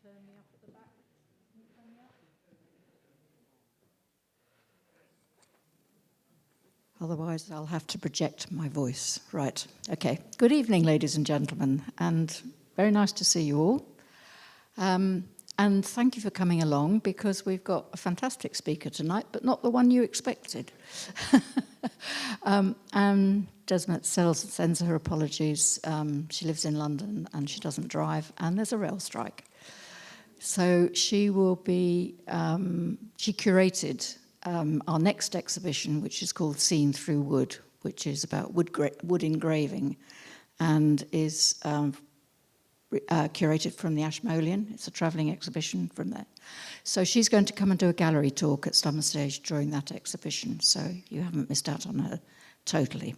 turn me up at the back? Can you turn me up? Otherwise, I'll have to project my voice. Right, okay. Good evening, ladies and gentlemen, and very nice to see you all. And thank you for coming along, because we've got a fantastic speaker tonight, but not the one you expected. And Desmet sends her apologies. She lives in London and she doesn't drive, and there's a rail strike. So she will be, she curated our next exhibition, which is called Seen Through Wood, which is about wood engraving, and is curated from the Ashmolean. It's a travelling exhibition from there. So she's going to come and do a gallery talk at some stage during that exhibition, so you haven't missed out on her totally.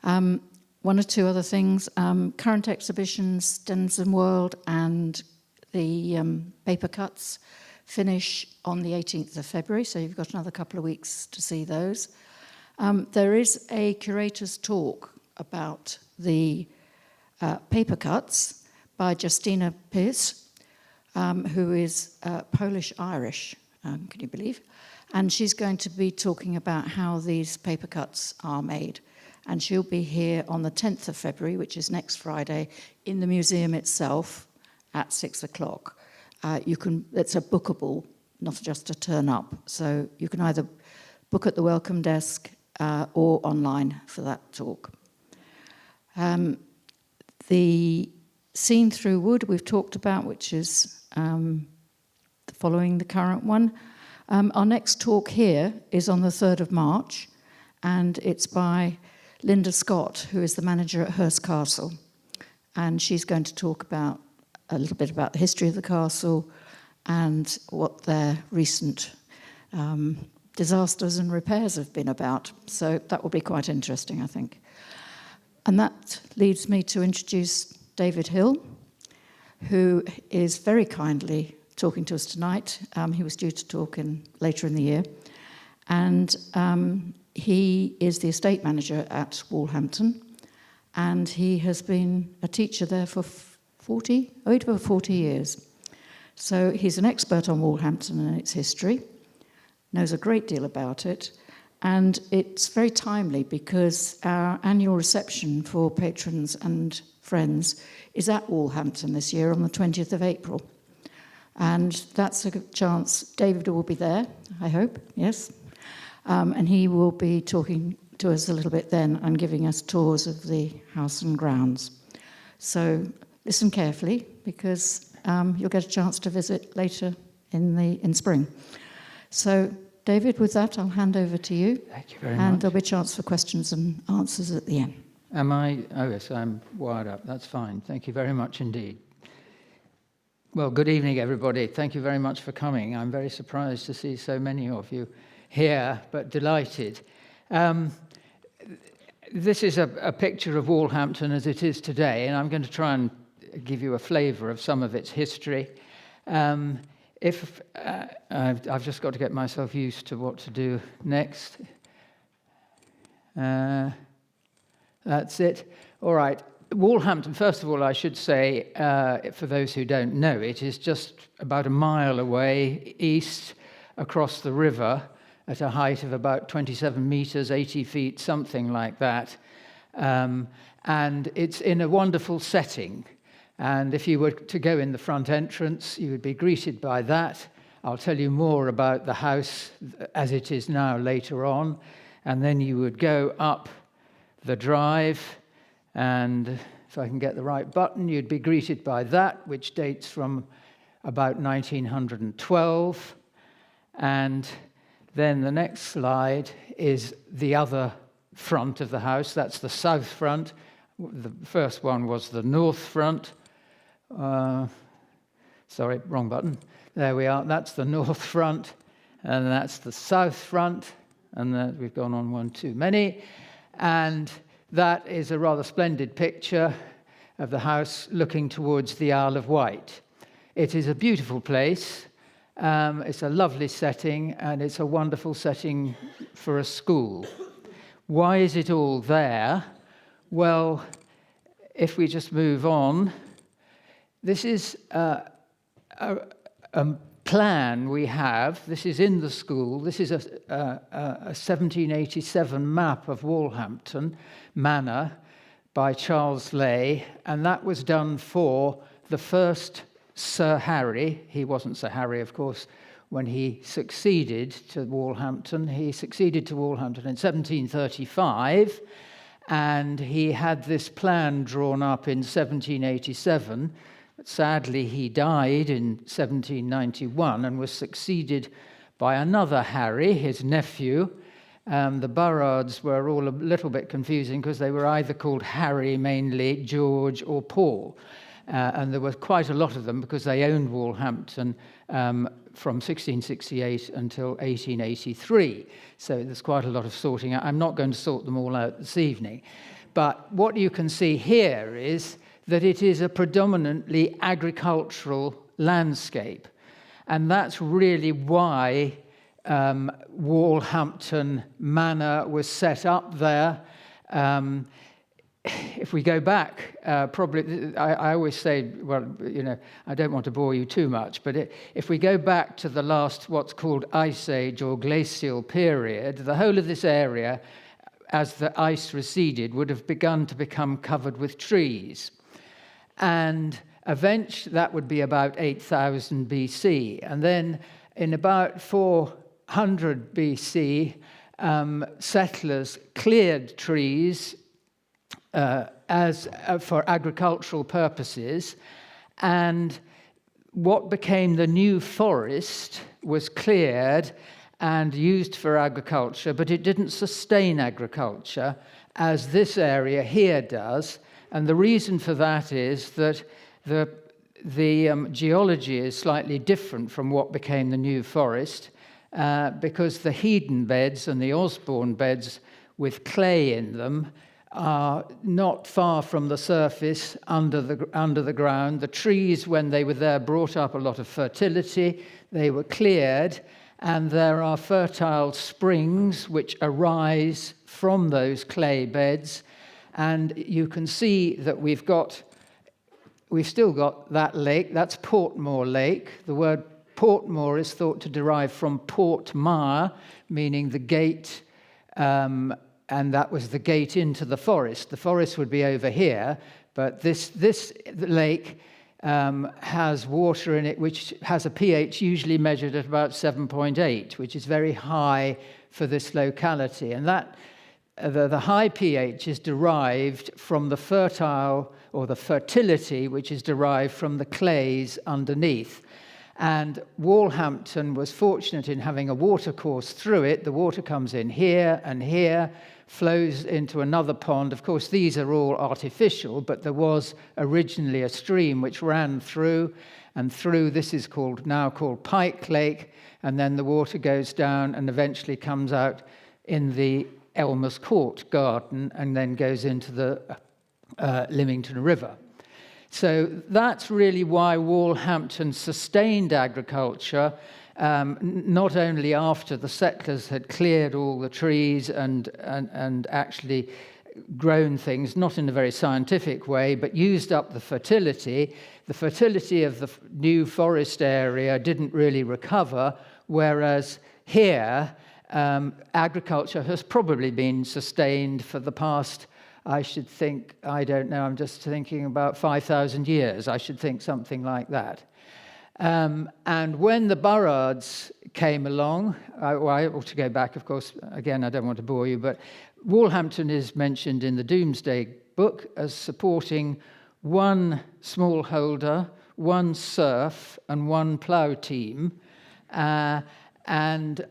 One or two other things. Current exhibitions, Denizen World and the paper cuts finish on the 18th of February, so you've got another couple of weeks to see those. There is a curator's talk about the paper cuts by Justina Pierce, who is Polish-Irish, can you believe? And she's going to be talking about how these paper cuts are made. And she'll be here on the 10th of February, which is next Friday, in the museum itself at 6 o'clock. It's a bookable, not just a turn up. So you can either book at the welcome desk or online for that talk. The Seen Through Wood we've talked about, which is following the current one. Our next talk here is on the 3rd of March, and it's by Linda Scott, who is the manager at Hurst Castle. And she's going to talk about a little bit about the history of the castle and what their recent disasters and repairs have been about. So that will be quite interesting, I think. And that leads me to introduce David Hill, who is very kindly talking to us tonight. He was due to talk later in the year. And he is the estate manager at Walhampton. And he has been a teacher there for over 40 years. So he's an expert on Walhampton and its history, knows a great deal about it. And it's very timely because our annual reception for patrons and friends is at Walhampton this year on the 20th of April. And that's a good chance. David will be there, I hope, yes. And he will be talking to us a little bit then and giving us tours of the house and grounds. So listen carefully, because you'll get a chance to visit later in spring. So David, with that, I'll hand over to you. Thank you very much. And there'll be a chance for questions and answers at the end. Am I? Oh, yes, I'm wired up. That's fine. Thank you very much indeed. Well, good evening, everybody. Thank you very much for coming. I'm very surprised to see so many of you here, but delighted. This is a picture of Walhampton as it is today, and I'm going to try and give you a flavour of some of its history. I've just got to get myself used to what to do next. That's it. All right. Walhampton, first of all, I should say, for those who don't know, it is just about a mile away east across the river at a height of about 27 metres, 80 feet, something like that. And it's in a wonderful setting. And if you were to go in the front entrance, you would be greeted by that. I'll tell you more about the house as it is now later on. And then you would go up the drive, and if I can get the right button, you'd be greeted by that, which dates from about 1912. And then the next slide is the other front of the house. That's the south front. The first one was the north front. Sorry, wrong button. There we are. That's the north front, and that's the south front. And we've gone on one too many. And that is a rather splendid picture of the house looking towards the Isle of Wight. It is a beautiful place. It's a lovely setting, and it's a wonderful setting for a school. Why is it all there? Well, if we just move on, this is plan we have. This is in the school. This is a 1787 map of Walhampton Manor by Charles Lay, and that was done for the first Sir Harry. He wasn't Sir Harry, of course, when he succeeded to Walhampton. He succeeded to Walhampton in 1735, and he had this plan drawn up in 1787. Sadly, he died in 1791 and was succeeded by another Harry, his nephew. The Burrards were all a little bit confusing because they were either called Harry mainly, George, or Paul. And there were quite a lot of them because they owned Walhampton from 1668 until 1883. So there's quite a lot of sorting out. I'm not going to sort them all out this evening. But what you can see here is that it is a predominantly agricultural landscape. And that's really why Walhampton Manor was set up there. If we go back, probably, I always say, well, you know, I don't want to bore you too much, but if we go back to the last, what's called Ice Age or glacial period, the whole of this area, as the ice receded, would have begun to become covered with trees. And eventually, that would be about 8,000 BC. And then in about 400 BC, settlers cleared trees for agricultural purposes, and what became the new forest was cleared and used for agriculture, but it didn't sustain agriculture as this area here does. And the reason for that is that the geology is slightly different from what became the new forest, because the Hedon beds and the Osborne beds with clay in them are not far from the surface under the ground. The trees, when they were there, brought up a lot of fertility. They were cleared, and there are fertile springs which arise from those clay beds. And you can see that we've still got that lake. That's Portmore Lake. The word Portmore is thought to derive from Port Mire, meaning the gate, and that was the gate into the forest. The forest would be over here, but this lake has water in it which has a pH usually measured at about 7.8, which is very high for this locality. And that the high pH is derived from the fertile, or the fertility, which is derived from the clays underneath. And Walhampton was fortunate in having a watercourse through it. The water comes in here and here, flows into another pond. Of course, these are all artificial, but there was originally a stream which ran through, and through this is now called Pike Lake, and then the water goes down and eventually comes out in the Elmer's Court garden and then goes into the Lymington River. So that's really why Walhampton sustained agriculture, not only after the settlers had cleared all the trees and actually grown things, not in a very scientific way, but used up the fertility. The fertility of the new forest area didn't really recover, whereas here, agriculture has probably been sustained for the past, I should think, I don't know, I'm just thinking about 5,000 years. I should think something like that. And when the Burrards came along, I ought to go back, of course, again, I don't want to bore you, but Walhampton is mentioned in the Domesday Book as supporting one smallholder, one serf, and one plough team. And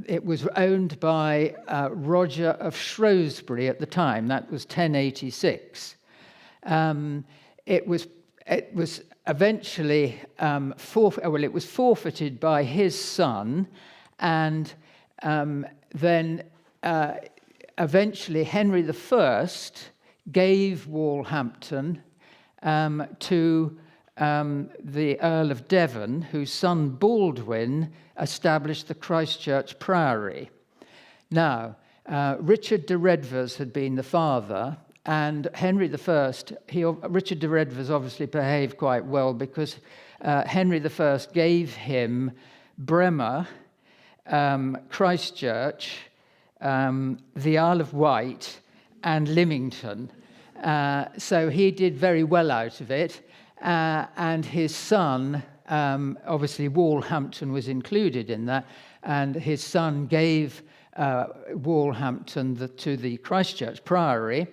it was owned by Roger of Shrewsbury at the time. That was 1086. It was eventually it was forfeited by his son, and then eventually Henry I gave Walhampton to the Earl of Devon, whose son Baldwin established the Christchurch Priory. Now, Richard de Redvers had been the father, and Henry I, Richard de Redvers obviously behaved quite well, because Henry I gave him Bremer, Christchurch, the Isle of Wight, and Lymington. So he did very well out of it. And his son, obviously Walhampton was included in that, and his son gave Walhampton to the Christchurch Priory,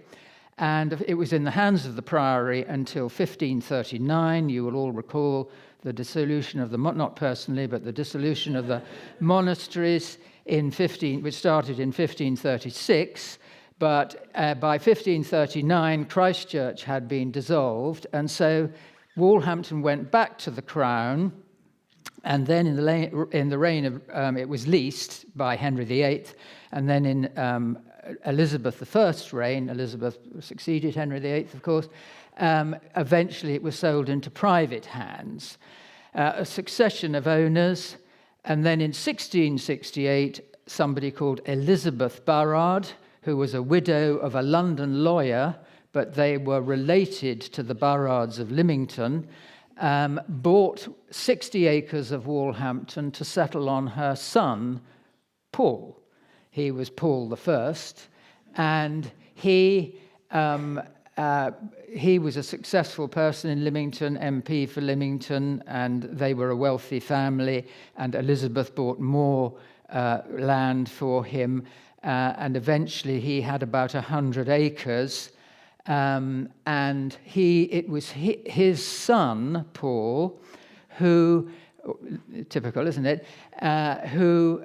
and it was in the hands of the Priory until 1539. You will all recall the dissolution of not personally, but the dissolution of the monasteries which started in 1536. But by 1539, Christchurch had been dissolved, and so Walhampton went back to the Crown, and then in the reign of, it was leased by Henry VIII, and then in Elizabeth I's reign, Elizabeth succeeded Henry VIII, of course, eventually it was sold into private hands. A succession of owners, and then in 1668, somebody called Elizabeth Barrard, who was a widow of a London lawyer, but they were related to the Barrards of Lymington, bought 60 acres of Walhampton to settle on her son, Paul. He was Paul I, and he was a successful person in Lymington, MP for Lymington, and they were a wealthy family, and Elizabeth bought more land for him, and eventually he had about 100 acres, and it was his son, Paul, who, typical, isn't it, who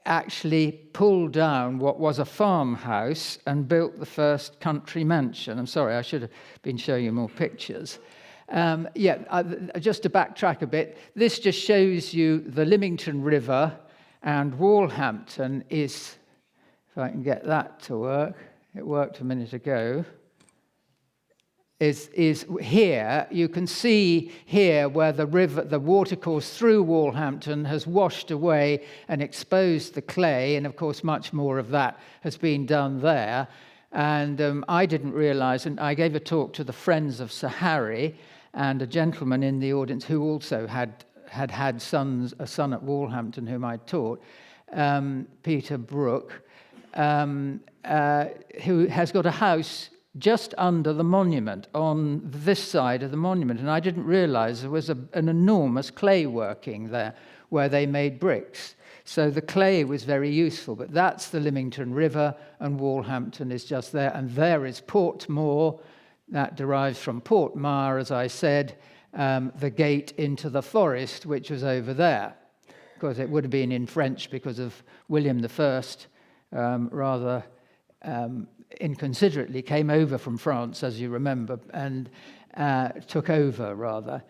actually pulled down what was a farmhouse and built the first country mansion. I'm sorry, I should have been showing you more pictures. Just to backtrack a bit, this just shows you the Lymington River, and Walhampton is, if I can get that to work, it worked a minute ago, is here. You can see here where the river, the watercourse through Walhampton has washed away and exposed the clay, and of course much more of that has been done there. And I didn't realize, and I gave a talk to the Friends of Sir Harry, and a gentleman in the audience who also had a son at Walhampton whom I taught, Peter Brooke, who has got a house just under the monument, on this side of the monument. And I didn't realize there was an enormous clay working there where they made bricks. So the clay was very useful. But that's the Lymington River, and Walhampton is just there. And there is Portmore. That derives from Port Mar, as I said, the gate into the forest, which was over there. Of course, it would have been in French because of William I, rather inconsiderately came over from France, as you remember, and took over, rather,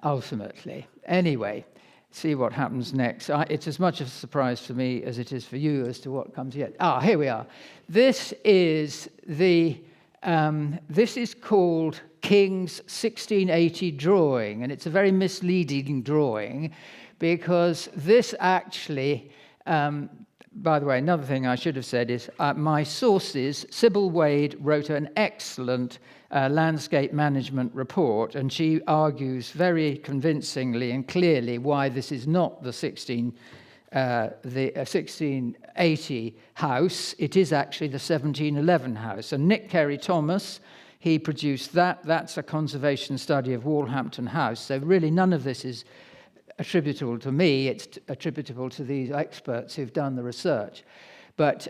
ultimately. Anyway, see what happens next. It's as much of a surprise for me as it is for you as to what comes yet. Here we are. This is this is called King's 1680 drawing, and it's a very misleading drawing, because this actually, by the way, another thing I should have said is my sources, Sybil Wade wrote an excellent landscape management report, and she argues very convincingly and clearly why this is not the 1680 house. It is actually the 1711 house. And Nick Carey-Thomas, he produced that. That's a conservation study of Walhampton House. So really none of this is attributable to me. It's attributable to these experts who've done the research. But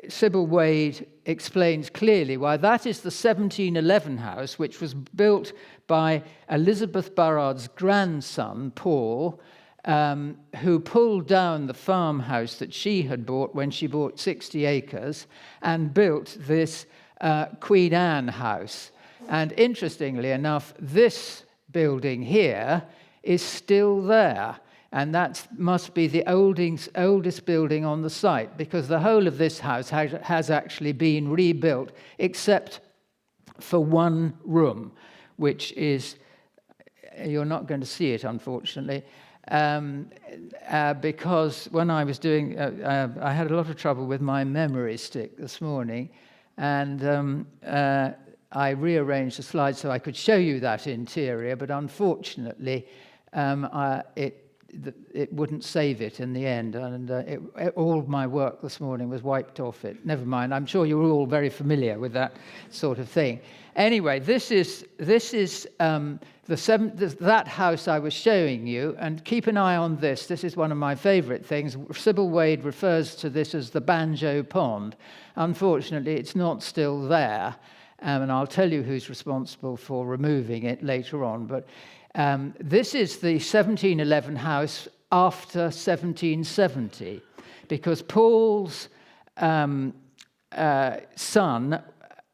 Sybil Wade explains clearly why that is the 1711 house, which was built by Elizabeth Barrard's grandson, Paul, who pulled down the farmhouse that she had bought when she bought 60 acres and built this Queen Anne house. And interestingly enough, this building here is still there. And that must be the oldest building on the site, because the whole of this house has actually been rebuilt, except for one room, which is, you're not going to see it, unfortunately, because when I was doing, I had a lot of trouble with my memory stick this morning, And I rearranged the slides so I could show you that interior, but unfortunately, it wouldn't save it in the end, and all my work this morning was wiped off it. Never mind, I'm sure you're all very familiar with that sort of thing. Anyway, this is that house I was showing you, and keep an eye on this. This is one of my favourite things. Sybil Wade refers to this as the Banjo Pond. Unfortunately, it's not still there, and I'll tell you who's responsible for removing it later on, but this is the 1711 house after 1770, because Paul's son,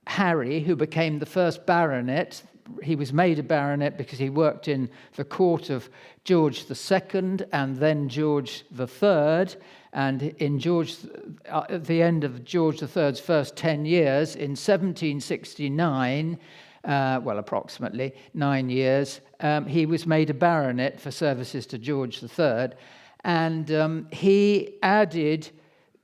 Harry, who became the first baronet, he was made a baronet because he worked in the court of George II and then George III, and at the end of George III's first 10 years, in 1769, approximately 9 years, he was made a baronet for services to George III, and he added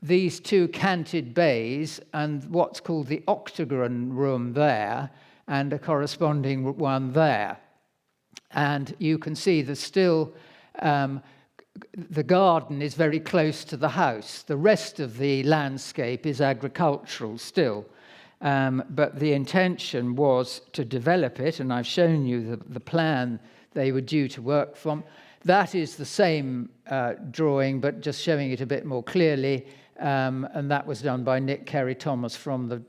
these two canted bays and what's called the octagon room there, and a corresponding one there. And you can see there's still, the garden is very close to the house. The rest of the landscape is agricultural still. But the intention was to develop it, and I've shown you the plan they were due to work from. That is the same drawing, but just showing it a bit more clearly, and that was done by Nick Carey-Thomas from the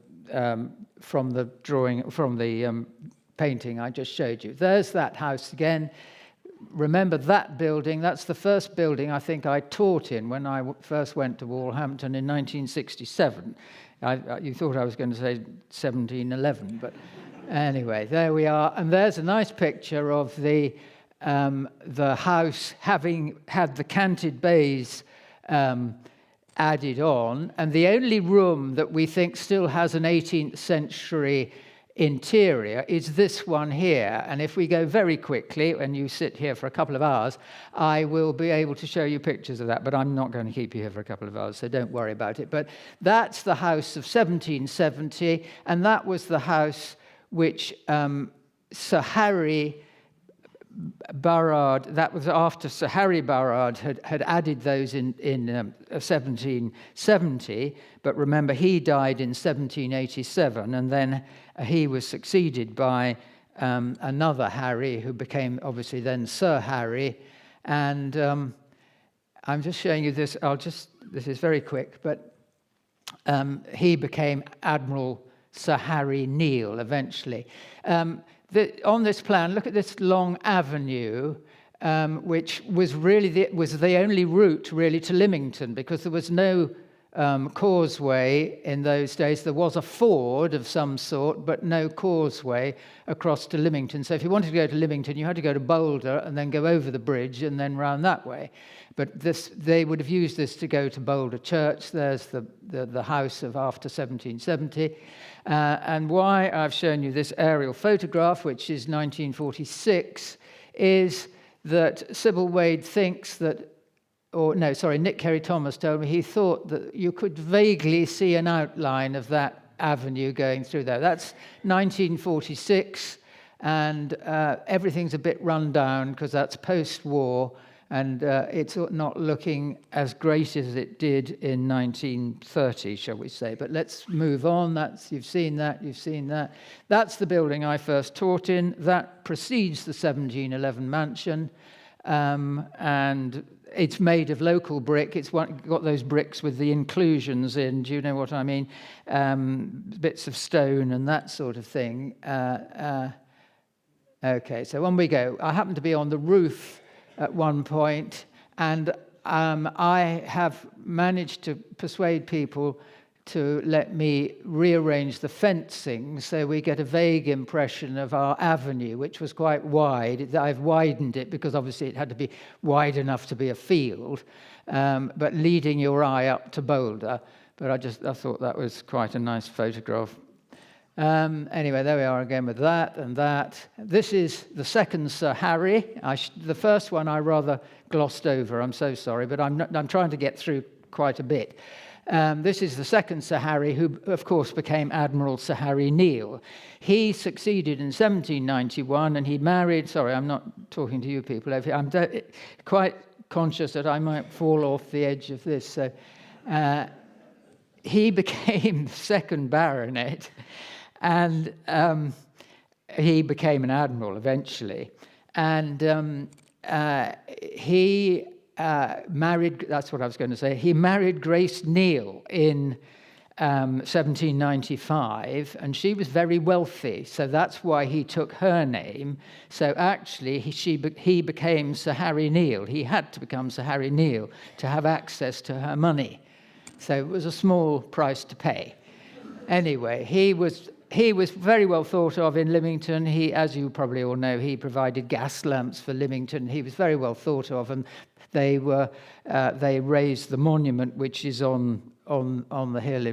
painting I just showed you. There's that house again. Remember that building, that's the first building I think I taught in when I first went to Walhampton in 1967. You thought I was going to say 1711, but anyway, there we are. And there's a nice picture of the house having had the canted bays added on, and the only room that we think still has an 18th century interior is this one here. And if we go very quickly, and you sit here for a couple of hours, I will be able to show you pictures of that, but I'm not going to keep you here for a couple of hours, so don't worry about it. But that's the house of 1770, and that was the house which Sir Harry Burrard, that was after Sir Harry Burrard had added those in 1770, but remember he died in 1787, and then he was succeeded by another Harry, who became obviously then Sir Harry. And I'm just showing you this. This is very quick, but he became Admiral Sir Harry Neale eventually. On this plan, look at this long avenue, which was really the only route really to Lymington, because there was no causeway in those days. There was a ford of some sort, but no causeway across to Lymington. So if you wanted to go to Lymington, you had to go to Boulder and then go over the bridge and then round that way. But they would have used this to go to Boulder Church. There's the house of after 1770. And why I've shown you this aerial photograph, which is 1946, is that Sybil Wade thinks that, Nick Carey-Thomas told me he thought that you could vaguely see an outline of that avenue going through there. That's 1946, and everything's a bit run down because that's post-war, and it's not looking as great as it did in 1930, shall we say. But let's move on. You've seen that. That's the building I first taught in. That precedes the 1711 mansion, and it's made of local brick. It's got those bricks with the inclusions in. Do you know what I mean? Bits of stone and that sort of thing. Okay, so on we go. I happen to be on the roof at one point, and I have managed to persuade people to let me rearrange the fencing so we get a vague impression of our avenue, which was quite wide. I've widened it because obviously it had to be wide enough to be a field, but leading your eye up to Boulder. But I thought that was quite a nice photograph. Anyway, there we are again with that and that. This is the second Sir Harry. The first one I rather glossed over. I'm so sorry, but I'm trying to get through quite a bit. This is the second Sir Harry, who, of course, became Admiral Sir Harry Neale. He succeeded in 1791, and he married... Sorry, I'm not talking to you people over here. I'm quite conscious that I might fall off the edge of this. So he became the second baronet, and he became an admiral eventually. And he married, that's what I was going to say, he married Grace Neale in 1795, and she was very wealthy, so that's why he took her name. So actually, he became Sir Harry Neale. He had to become Sir Harry Neale to have access to her money. So it was a small price to pay. Anyway, he was very well thought of in Lymington. He, as you probably all know, he provided gas lamps for Lymington. He was very well thought of, and they raised the monument, which is on the hill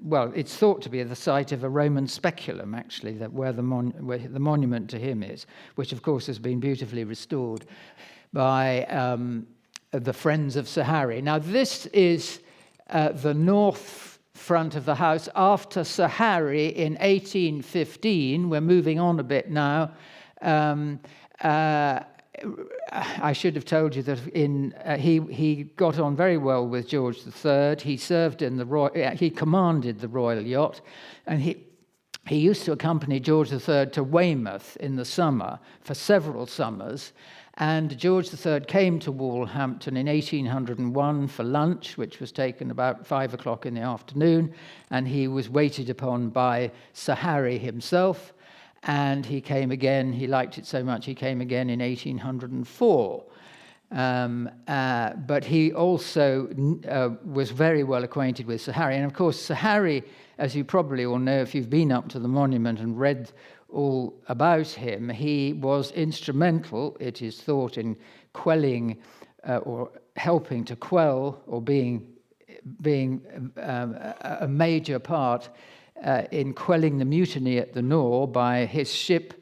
well, it's thought to be the site of a Roman speculum, actually, where the monument to him is, which of course has been beautifully restored by the Friends of Sir Harry. Now, this is the north front of the house after Sir Harry in 1815. We're moving on a bit now. I should have told you that he got on very well with George III. He served in he commanded the royal yacht, and he used to accompany George III to Weymouth in the summer for several summers. And George III came to Walhampton in 1801 for lunch, which was taken about 5 o'clock in the afternoon, and he was waited upon by Sir Harry himself. And he came again. He liked it so much, he came again in 1804. But he also was very well acquainted with Sir Harry. And of course, Sir Harry, as you probably all know, if you've been up to the monument and read all about him, he was instrumental, it is thought, in quelling or helping to quell, or being a major part in quelling the mutiny at the Nore by his ship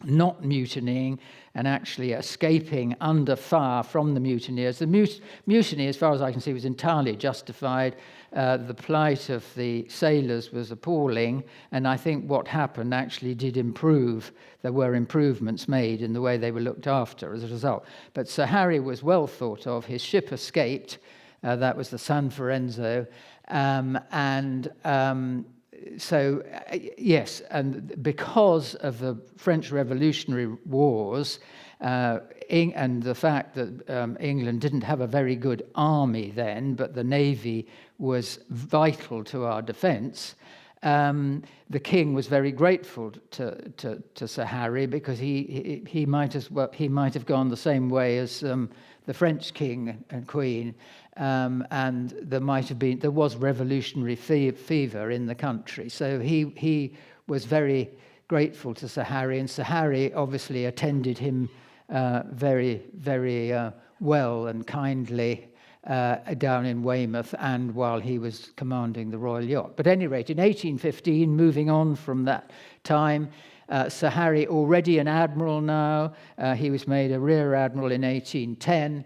not mutinying and actually escaping under fire from the mutineers. The mutiny, as far as I can see, was entirely justified. The plight of the sailors was appalling, and I think what happened actually did improve. There were improvements made in the way they were looked after as a result. But Sir Harry was well thought of. His ship escaped. That was the San Fiorenzo. So, yes, and because of the French Revolutionary Wars and the fact that England didn't have a very good army then, but the navy was vital to our defence, the king was very grateful to Sir Harry, because he might have gone the same way as the French king and queen. And there was revolutionary fever in the country. So he was very grateful to Sir Harry, and Sir Harry obviously attended him very, very well and kindly down in Weymouth, and while he was commanding the royal yacht. But at any rate, in 1815, moving on from that time, Sir Harry, already an admiral now, he was made a rear admiral in 1810.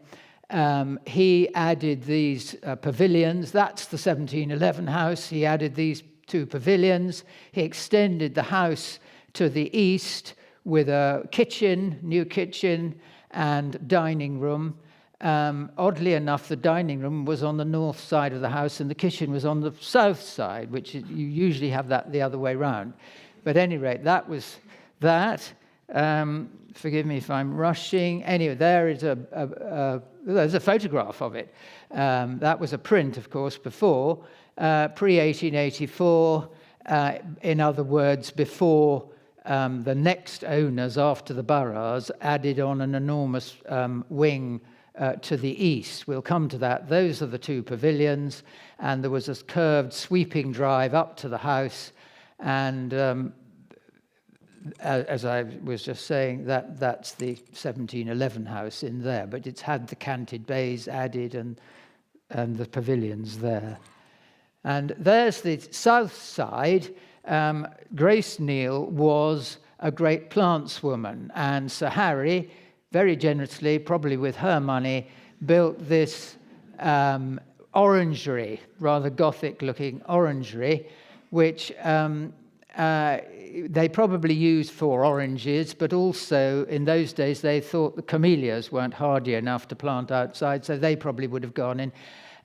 He added these pavilions. That's the 1711 house. He added these 2 pavilions. He extended the house to the east with a kitchen, new kitchen, and dining room. Oddly enough, the dining room was on the north side of the house, and the kitchen was on the south side, which you usually have that the other way round. But at any rate, that was that. Forgive me if I'm rushing. Anyway, there is there's a photograph of it. That was a print, of course, before, pre-1884. In other words, before the next owners after the boroughs added on an enormous wing to the east. We'll come to that. Those are the 2 pavilions, and there was a curved sweeping drive up to the house, and as I was just saying, that's the 1711 house in there, but it's had the canted bays added and the pavilions there. And there's the south side. Grace Neale was a great plantswoman, and Sir Harry, very generously, probably with her money, built this orangery, rather Gothic-looking orangery, which they probably used for oranges, but also in those days they thought the camellias weren't hardy enough to plant outside, so they probably would have gone in,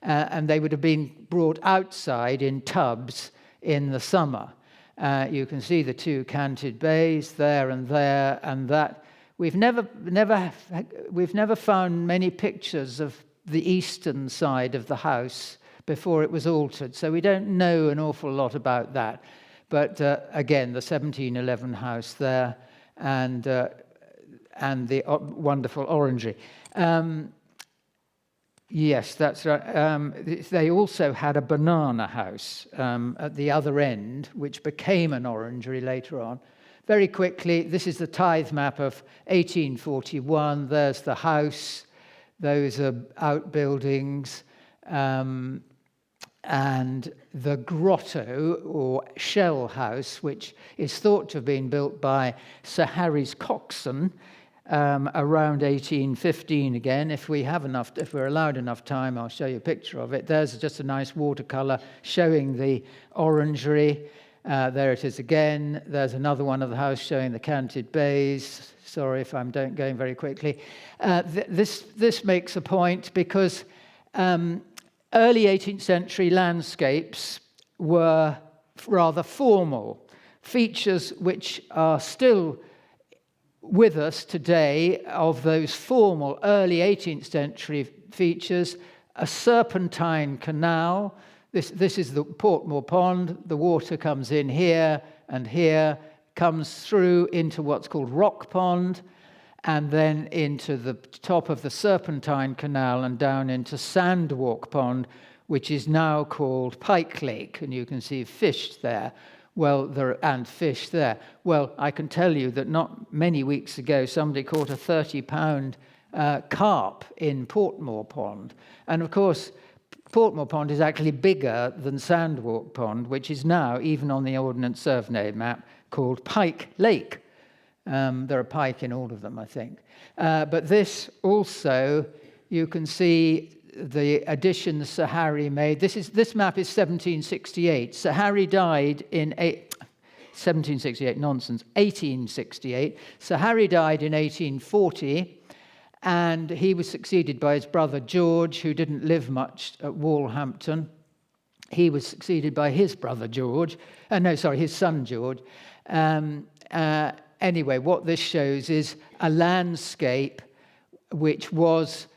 and they would have been brought outside in tubs in the summer. You can see the two canted bays there, and that. We've never found many pictures of the eastern side of the house before it was altered, so we don't know an awful lot about that. But again, the 1711 house there, and the wonderful orangery. Yes, that's right. They also had a banana house at the other end, which became an orangery later on. Very quickly, this is the tithe map of 1841. There's the house. Those are outbuildings. And the grotto, or shell house, which is thought to have been built by Sir Harry's coxswain around 1815 again. If we're allowed enough time, I'll show you a picture of it. There's just a nice watercolour showing the orangery. There it is again. There's another one of the house showing the canted bays. Sorry if I'm going very quickly. This makes a point because early 18th century landscapes were rather formal. Features which are still with us today of those formal early 18th century features: a serpentine canal. This is the Portmore Pond. The water comes in here and here, comes through into what's called Rock Pond, and then into the top of the Serpentine Canal and down into Sandwalk Pond, which is now called Pike Lake, and you can see fish there. And fish there. Well, I can tell you that not many weeks ago, somebody caught a 30-pound carp in Portmore Pond. And of course, Portmore Pond is actually bigger than Sandwalk Pond, which is now, even on the Ordnance Survey map, called Pike Lake. There are pike in all of them, I think. But this also, you can see the additions Sir Harry made. This map is 1768. Sir Harry died in 1768, nonsense, 1868. Sir Harry died in 1840. And he was succeeded by his brother George, who didn't live much at Walhampton. He was succeeded by his brother George. His son George. Anyway, what this shows is a landscape which was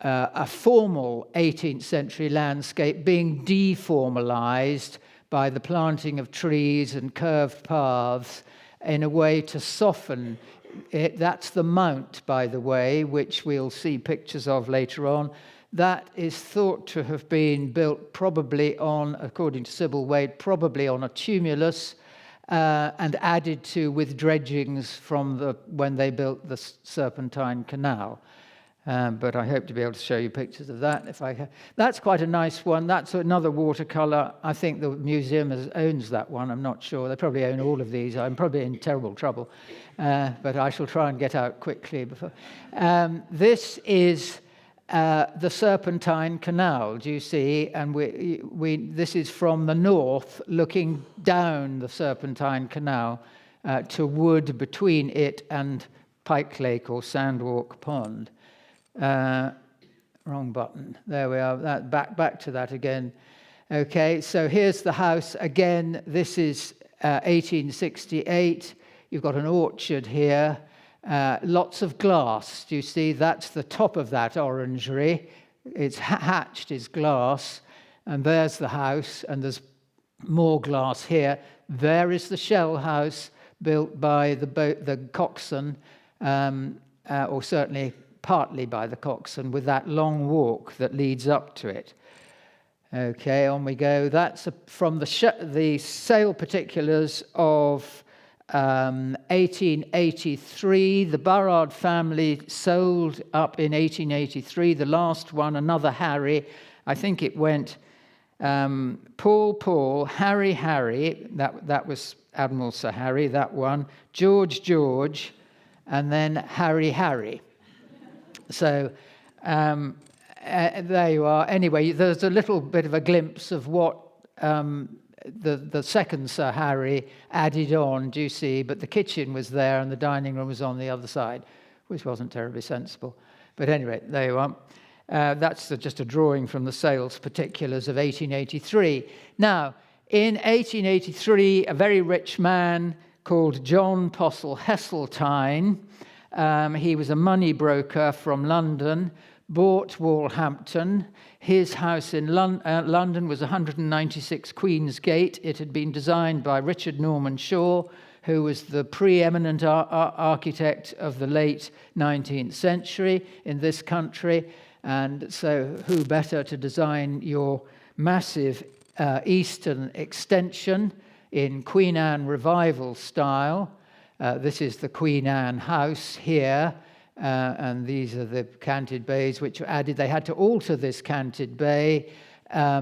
a formal 18th century landscape being deformalized by the planting of trees and curved paths in a way to soften it. That's the mount, by the way, which we'll see pictures of later on. That is thought to have been built probably on, according to Sybil Wade, probably on a tumulus and added to with dredgings from when they built the Serpentine Canal. But I hope to be able to show you pictures of that if I can. That's quite a nice one. That's another watercolour. I think the museum owns that one. I'm not sure. They probably own all of these. I'm probably in terrible trouble. But I shall try and get out quickly. This is the Serpentine Canal, do you see? And this is from the north, looking down the Serpentine Canal to wood between it and Pike Lake or Sandwalk Pond. Wrong button. There we are. Back to that again. Okay, so here's the house again. This is 1868. You've got an orchard here. Lots of glass. Do you see? That's the top of that orangery. It's hatched is glass. And there's the house. And there's more glass here. There is the shell house built by the coxswain, or certainly partly by the coxswain, with that long walk that leads up to it. Okay, on we go. That's from the sale particulars of 1883. The Burrard family sold up in 1883. The last one, another Harry. I think it went Paul, Harry. That was Admiral Sir Harry, that one. George, and then Harry. So there you are. Anyway, there's a little bit of a glimpse of what the second Sir Harry added on, do you see? But the kitchen was there and the dining room was on the other side, which wasn't terribly sensible. But anyway, there you are. That's just a drawing from the sales particulars of 1883. Now, in 1883, a very rich man called John Postle Heseltine, he was a money broker from London, bought Walhampton. His house in London was 196 Queen's Gate. It had been designed by Richard Norman Shaw, who was the preeminent architect of the late 19th century in this country. And so who better to design your massive eastern extension in Queen Anne Revival style. This is the Queen Anne house here. And these are the canted bays which were added. They had to alter this canted bay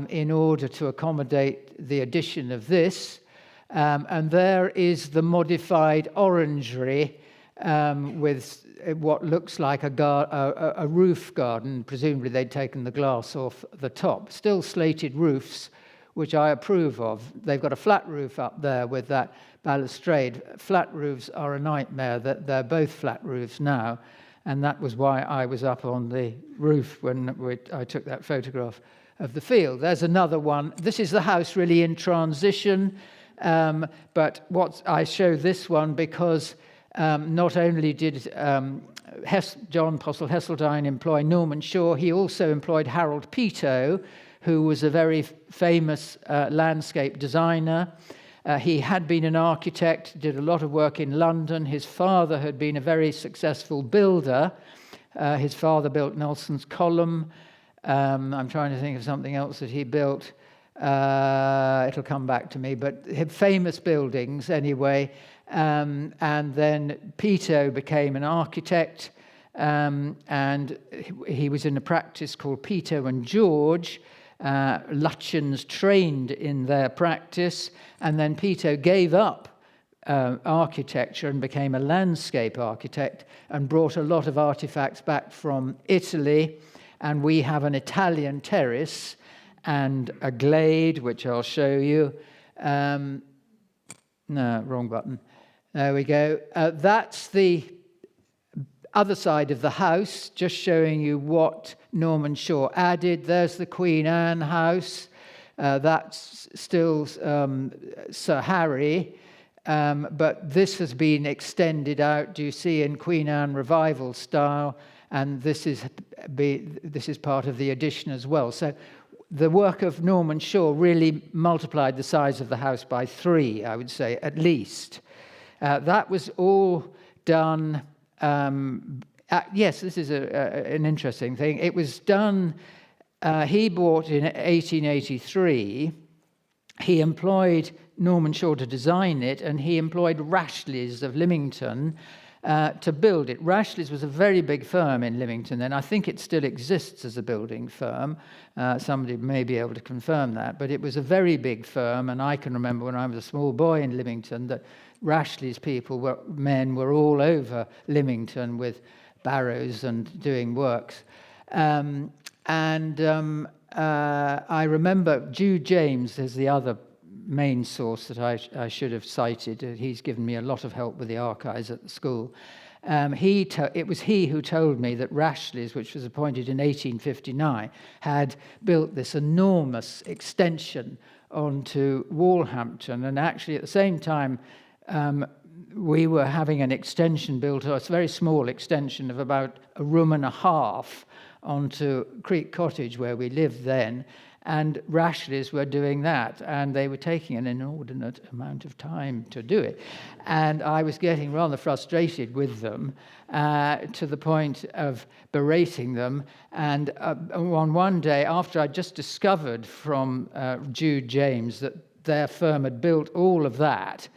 in order to accommodate the addition of this. And there is the modified orangery with what looks like a roof garden. Presumably they'd taken the glass off the top. Still slated roofs, which I approve of. They've got a flat roof up there with that balustrade. Flat roofs are a nightmare. They're both flat roofs now. And that was why I was up on the roof when I took that photograph of the field. There's another one. This is the house really in transition. But I show this one because not only did John Postle Heseltine employ Norman Shaw, he also employed Harold Peto, who was a very famous landscape designer. He had been an architect, did a lot of work in London. His father had been a very successful builder. His father built Nelson's Column. I'm trying to think of something else that he built. It'll come back to me, but famous buildings anyway. And then Peto became an architect, and he was in a practice called Peto and George. Lutyens trained in their practice, and then Peto gave up architecture and became a landscape architect and brought a lot of artifacts back from Italy. And we have an Italian terrace and a glade, which I'll show you. No, wrong button. There we go. That's the other side of the house, just showing you what Norman Shaw added. There's the Queen Anne house. That's still Sir Harry, but this has been extended out, do you see, in Queen Anne Revival style, and this is part of the addition as well. So the work of Norman Shaw really multiplied the size of the house by 3, I would say, at least. That was all done. Yes, this is an interesting thing. It was done, he bought in 1883. He employed Norman Shaw to design it, and he employed Rashleys of Lymington to build it. Rashleys was a very big firm in Lymington then. I think it still exists as a building firm. Somebody may be able to confirm that, but it was a very big firm, and I can remember when I was a small boy in Lymington that Rashleigh's men were all over Lymington with barrows and doing works. I remember Jude James is the other main source that I should have cited. He's given me a lot of help with the archives at the school. It was he who told me that Rashleigh's, which was appointed in 1859, had built this enormous extension onto Walhampton, and actually at the same time we were having an extension built, a very small extension of about a room and a half onto Creek Cottage where we lived then, and Rashleigh's were doing that, and they were taking an inordinate amount of time to do it. And I was getting rather frustrated with them to the point of berating them. And on one day, after I just discovered from Jude James that their firm had built all of that,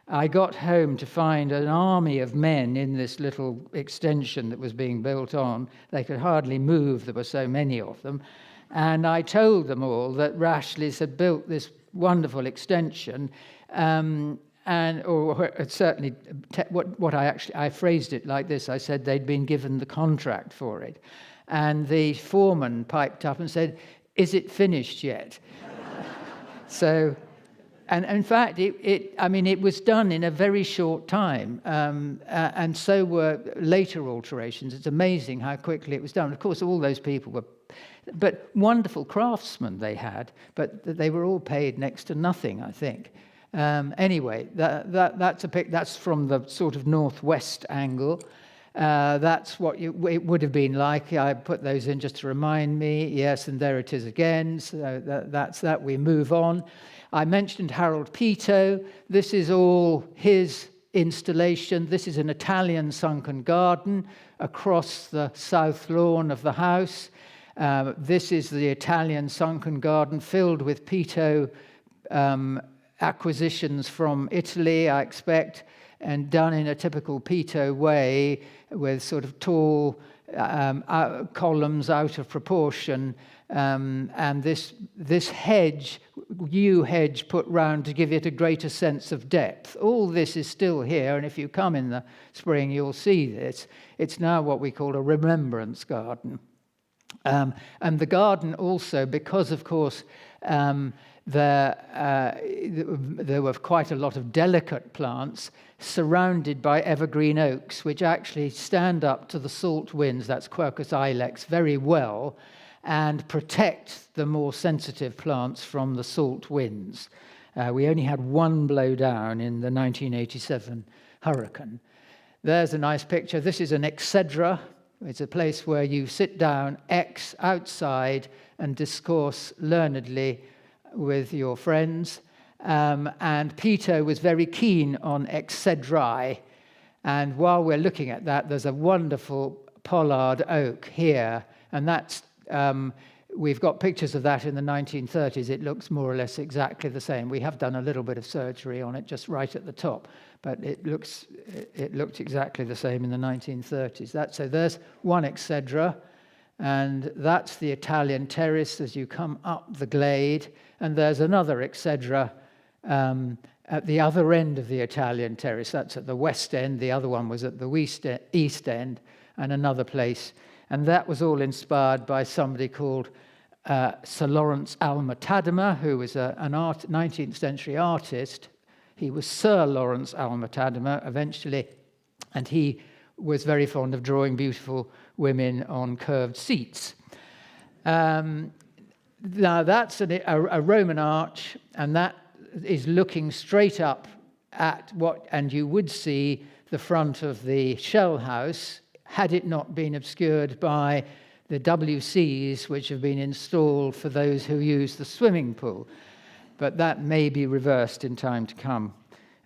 I got home to find an army of men in this little extension that was being built on. They could hardly move, there were so many of them. And I told them all that Rashleigh's had built this wonderful extension, certainly what I phrased it like this. I said they'd been given the contract for it. and the foreman piped up and said, "Is it finished yet?" So, and in fact, it was done in a very short time, and so were later alterations. It's amazing how quickly it was done. Of course, all those people were, but wonderful craftsmen they had, but they were all paid next to nothing, I think. Anyway, that's from the sort of northwest angle. That's what it would have been like. I put those in just to remind me. Yes, and there it is again. So that's that. We move on. I mentioned Harold Peto. This is all his installation. This is an Italian sunken garden across the south lawn of the house. This is the Italian sunken garden filled with Peto acquisitions from Italy, I expect, and done in a typical Peto way with sort of tall columns out of proportion, and this hedge, yew hedge put round to give it a greater sense of depth. All this is still here, and if you come in the spring, you'll see this. It's now what we call a remembrance garden. And the garden also, because of course there were quite a lot of delicate plants surrounded by evergreen oaks, which actually stand up to the salt winds, that's Quercus ilex, very well, and protect the more sensitive plants from the salt winds. We only had one blow down in the 1987 hurricane. There's a nice picture. This is an excedra. It's a place where you sit down, outside, and discourse learnedly with your friends. And Peto was very keen on excedri. And while we're looking at that, there's a wonderful pollard oak here. And that's we've got pictures of that in the 1930s. It looks more or less exactly the same. We have done a little bit of surgery on it just right at the top, but it looked exactly the same in the 1930s. So there's one excedra, and that's the Italian terrace as you come up the glade, and there's another excedra at the other end of the Italian terrace. That's at the west end. The other one was at the east end, and another place. And that was all inspired by somebody called Sir Lawrence Alma-Tadema, who was an 19th century artist. He was Sir Lawrence Alma-Tadema eventually, and he was very fond of drawing beautiful women on curved seats. Now that's a Roman arch, and that is looking straight up at and you would see the front of the shell house, had it not been obscured by the WCs which have been installed for those who use the swimming pool. But that may be reversed in time to come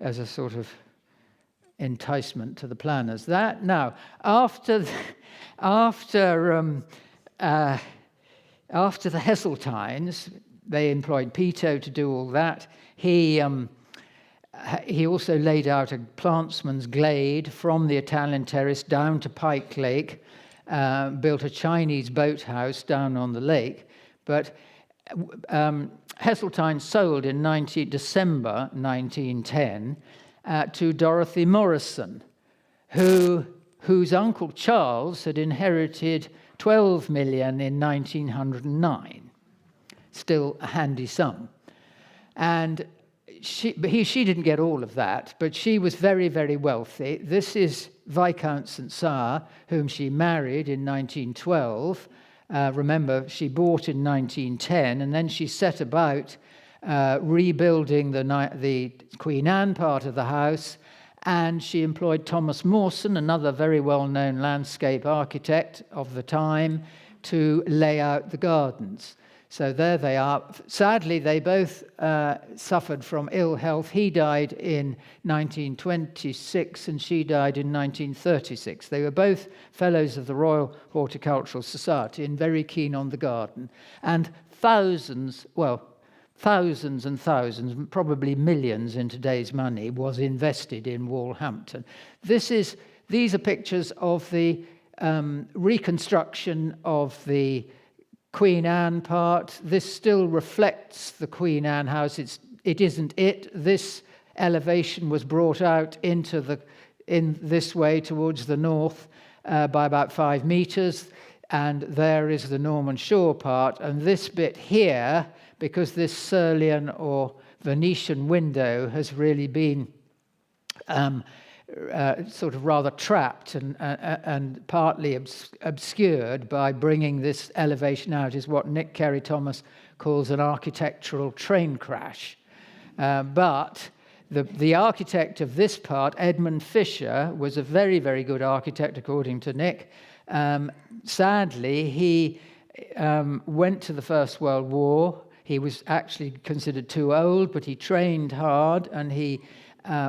as a sort of enticement to the planners. Now, after the Heseltines, they employed Peto to do all that. He also laid out a plantsman's glade from the Italian terrace down to Pike Lake, built a Chinese boathouse down on the lake. But Heseltine sold in December 1910 to Dorothy Morrison, whose uncle Charles had inherited 12 million in 1909. Still a handy sum. And she didn't get all of that, but she was very, very wealthy. This is Viscount St. Cyr, whom she married in 1912. Remember, she bought in 1910, and then she set about rebuilding the Queen Anne part of the house, and she employed Thomas Mawson, another very well-known landscape architect of the time, to lay out the gardens. So there they are. Sadly, they both suffered from ill health. He died in 1926 and she died in 1936. They were both fellows of the Royal Horticultural Society and very keen on the garden. And thousands and thousands, probably millions in today's money, was invested in Walhampton. These are pictures of the reconstruction of the Queen Anne part. This still reflects the Queen Anne house. It isn't it. This elevation was brought out in this way towards the north by about 5 meters. and there is the Norman shore part, and this bit here, because this Serlian or Venetian window has really been sort of rather trapped and partly obscured by bringing this elevation out, is what Nick Carey-Thomas calls an architectural train crash. But the architect of this part, Edmund Fisher, was a very, very good architect, according to Nick. Sadly, he went to the First World War. He was actually considered too old, but he trained hard, and he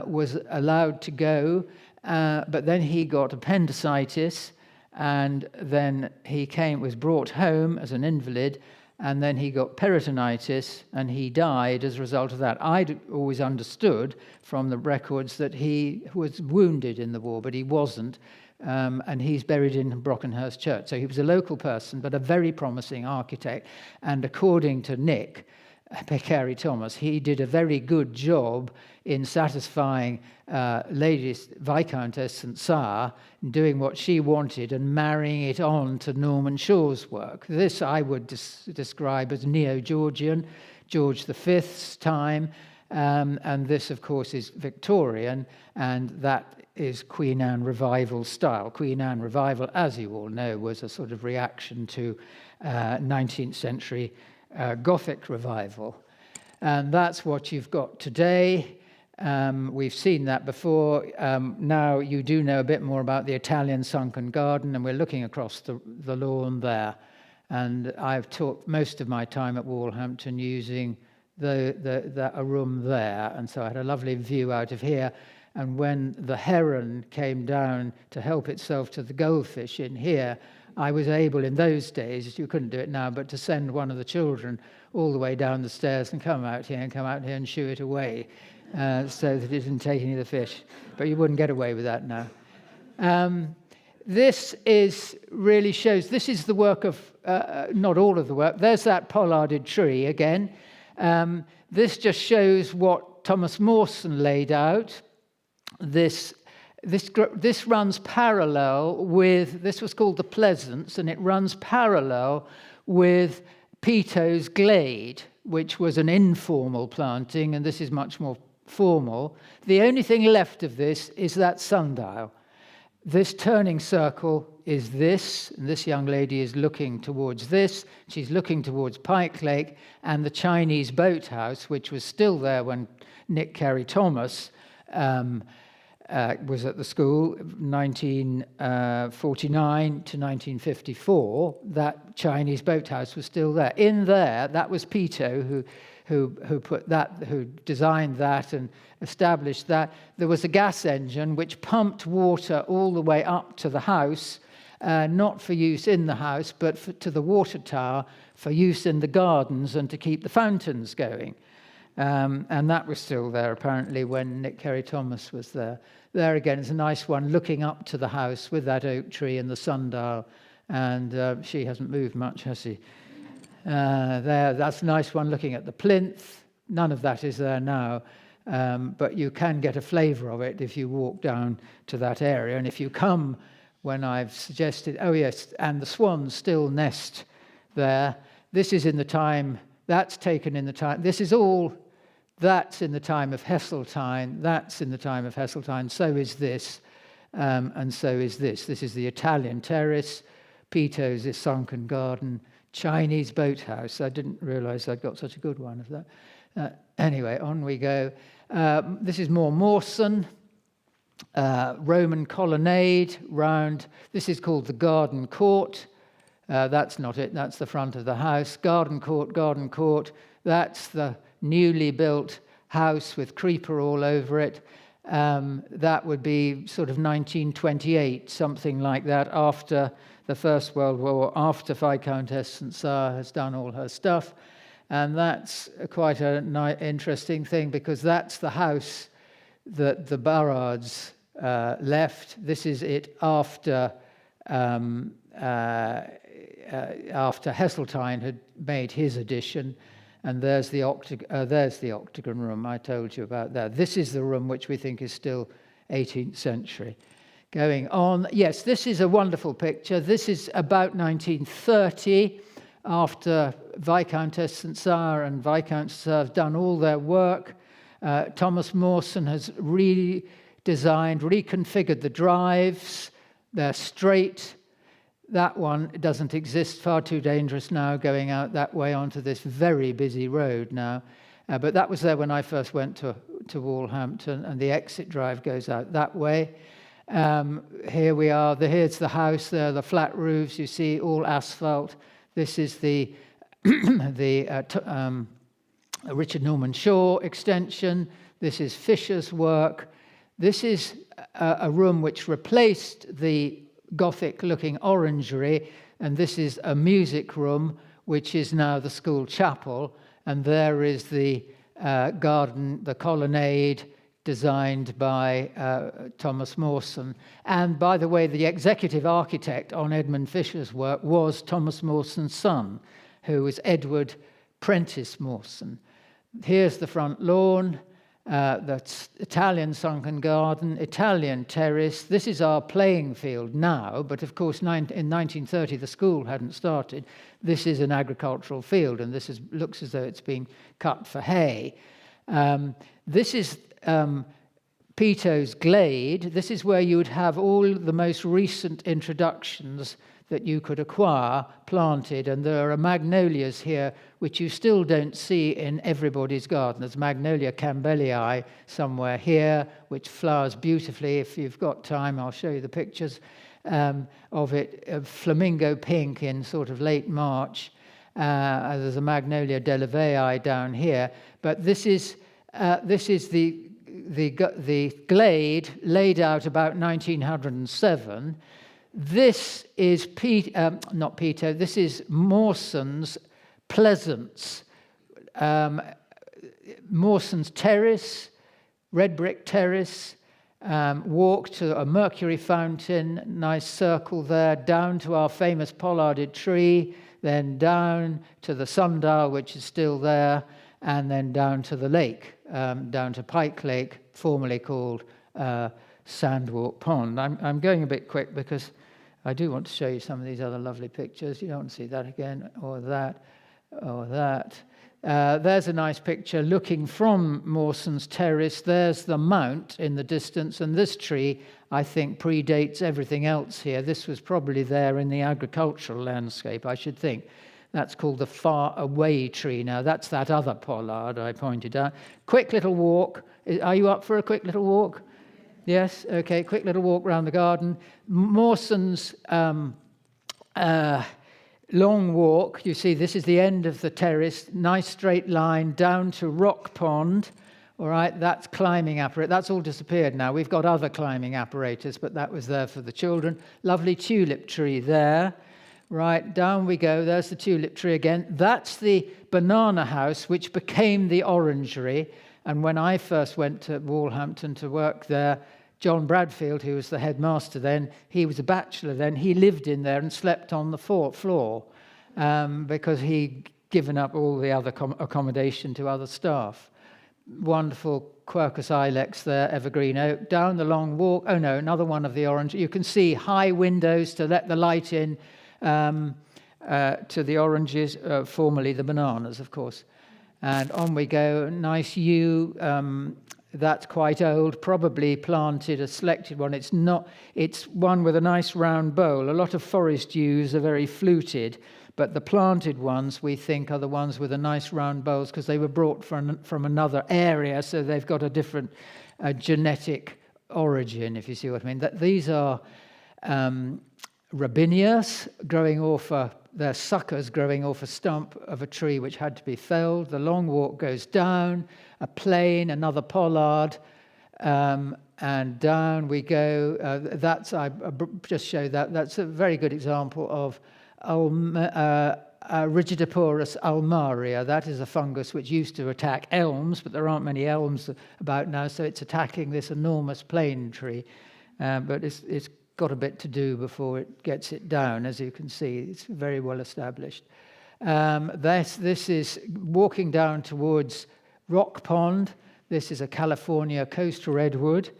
was allowed to go. But then he got appendicitis, and then he was brought home as an invalid, and then he got peritonitis, and he died as a result of that. I'd always understood from the records that he was wounded in the war, but he wasn't. And he's buried in Brockenhurst Church. So he was a local person, but a very promising architect. And according to Nick Carey-Thomas, he did a very good job in satisfying Lady Viscountess St. Cyr, doing what she wanted and marrying it on to Norman Shaw's work. This I would describe as Neo-Georgian, George V's time, and this, of course, is Victorian, and that is Queen Anne Revival style. Queen Anne Revival, as you all know, was a sort of reaction to 19th century Gothic revival. And that's what you've got today. We've seen that before. Now you do know a bit more about the Italian sunken garden, and we're looking across the lawn there. And I've taught most of my time at Walhampton using a room there, and so I had a lovely view out of here. And when the heron came down to help itself to the goldfish in here, I was able in those days, you couldn't do it now, but to send one of the children all the way down the stairs and come out here and shoo it away, so that it didn't take any of the fish. But you wouldn't get away with that now. This really shows, this is the work of, not all of the work. There's that pollarded tree again. This just shows what Thomas Mawson laid out. This runs parallel with, this was called the Pleasance, and it runs parallel with Peto's Glade, which was an informal planting, and this is much more formal. The only thing left of this is that sundial. This turning circle is this, and this young lady is looking towards this. She's looking towards Pike Lake, and the Chinese boathouse, which was still there when Nick Carey-Thomas was at the school, 1949 to 1954. That Chinese boathouse was still there. In there, that was Peto who designed that and established that. There was a gas engine which pumped water all the way up to the house, not for use in the house, but to the water tower for use in the gardens and to keep the fountains going. And that was still there, apparently, when Nick Carey-Thomas was there. There again is a nice one looking up to the house with that oak tree and the sundial. And she hasn't moved much, has she? That's a nice one looking at the plinth. None of that is there now. But you can get a flavour of it if you walk down to that area. And if you come when I've suggested, oh yes, and the swans still nest there. This is in the time, that's taken in the time, this is all, that's in the time of Heseltine, that's in the time of Heseltine, so is this, and so is this. This is the Italian terrace, Peto's is sunken garden, Chinese boathouse. I didn't realise I'd got such a good one of that. Anyway, on we go. This is more Mawson, Roman colonnade round. This is called the garden court. That's not it, that's the front of the house. Garden court. That's the newly built house with creeper all over it. That would be sort of 1928, something like that, after the First World War, after Viscountess St. Cyr has done all her stuff. And that's quite an interesting thing, because that's the house that the Burrards left. This is it after Heseltine had made his addition. And there's the octagon room I told you about there. This is the room which we think is still 18th century. going on. Yes, this is a wonderful picture. This is about 1930, after Viscountess St Cyr and Viscount St Cyr have done all their work. Thomas Mawson has redesigned, reconfigured the drives. They're straight. That one doesn't exist, far too dangerous now, going out that way onto this very busy road now. But that was there when I first went to Walhampton, and the exit drive goes out that way. Here we are. Here's the house. There are the flat roofs. You see, all asphalt. This is the Richard Norman Shaw extension. This is Fisher's work. This is a room which replaced the Gothic-looking orangery, and this is a music room, which is now the school chapel. And there is the garden, the colonnade, designed by Thomas Mawson. And by the way, the executive architect on Edmund Fisher's work was Thomas Mawson's son, who was Edward Prentice Mawson. Here's the front lawn, that's Italian sunken garden, Italian terrace. This is our playing field now, but of course in 1930 the school hadn't started. This is an agricultural field, and this looks as though it's been cut for hay. This is Peato's Glade. This is where you would have all the most recent introductions that you could acquire planted, and there are magnolias here which you still don't see in everybody's garden. There's Magnolia campbellii somewhere here, which flowers beautifully. If you've got time, I'll show you the pictures of it. Flamingo pink in sort of late March. There's a Magnolia delevei down here, but this is the glade laid out about 1907. This is not Peto. This is Mawson's Pleasance, Mawson's Terrace, red brick terrace. Walk to a Mercury fountain, nice circle there, down to our famous pollarded tree, then down to the sundial, which is still there, and then down to the lake, down to Pike Lake, formerly called Sandwalk Pond. I'm going a bit quick because I do want to show you some of these other lovely pictures. You don't want to see that again, or that, or that. There's a nice picture looking from Mawson's Terrace. There's the mount in the distance, and this tree, I think, predates everything else here. This was probably there in the agricultural landscape, I should think. That's called the Far Away tree. Now, that's that other pollard I pointed out. Quick little walk. Are you up for a quick little walk? Yes? Okay, quick little walk around the garden. Mawson's long walk. You see, this is the end of the terrace. Nice straight line down to Rock Pond. All right, that's climbing apparatus. That's all disappeared now. We've got other climbing apparatus, but that was there for the children. Lovely tulip tree there. Right, down we go. There's the tulip tree again. That's the banana house, which became the orangery. And when I first went to Walhampton to work there, John Bradfield, who was the headmaster then, he was a bachelor then, he lived in there and slept on the floor because he'd given up all the other accommodation to other staff. Wonderful Quercus ilex there, evergreen oak. Down the long walk, oh no, another one of the orange. You can see high windows to let the light in to the oranges, formerly the bananas, of course. And on we go, nice yew. That's quite old, probably planted, a selected one. It's one with a nice round bowl. A lot of forest yews are very fluted, but the planted ones, we think, are the ones with the nice round bowls because they were brought from another area, so they've got a different genetic origin, if you see what I mean. These are Robinias growing off they're suckers growing off a stump of a tree which had to be felled. The long walk goes down, a plane, another pollard, and down we go. I just showed that. That's a very good example of Rigidoporus almaria. That is a fungus which used to attack elms, but there aren't many elms about now, so it's attacking this enormous plane tree. But it's got a bit to do before it gets it down, as you can see. It's very well established. This is walking down towards Rock Pond. This is a California coast redwood.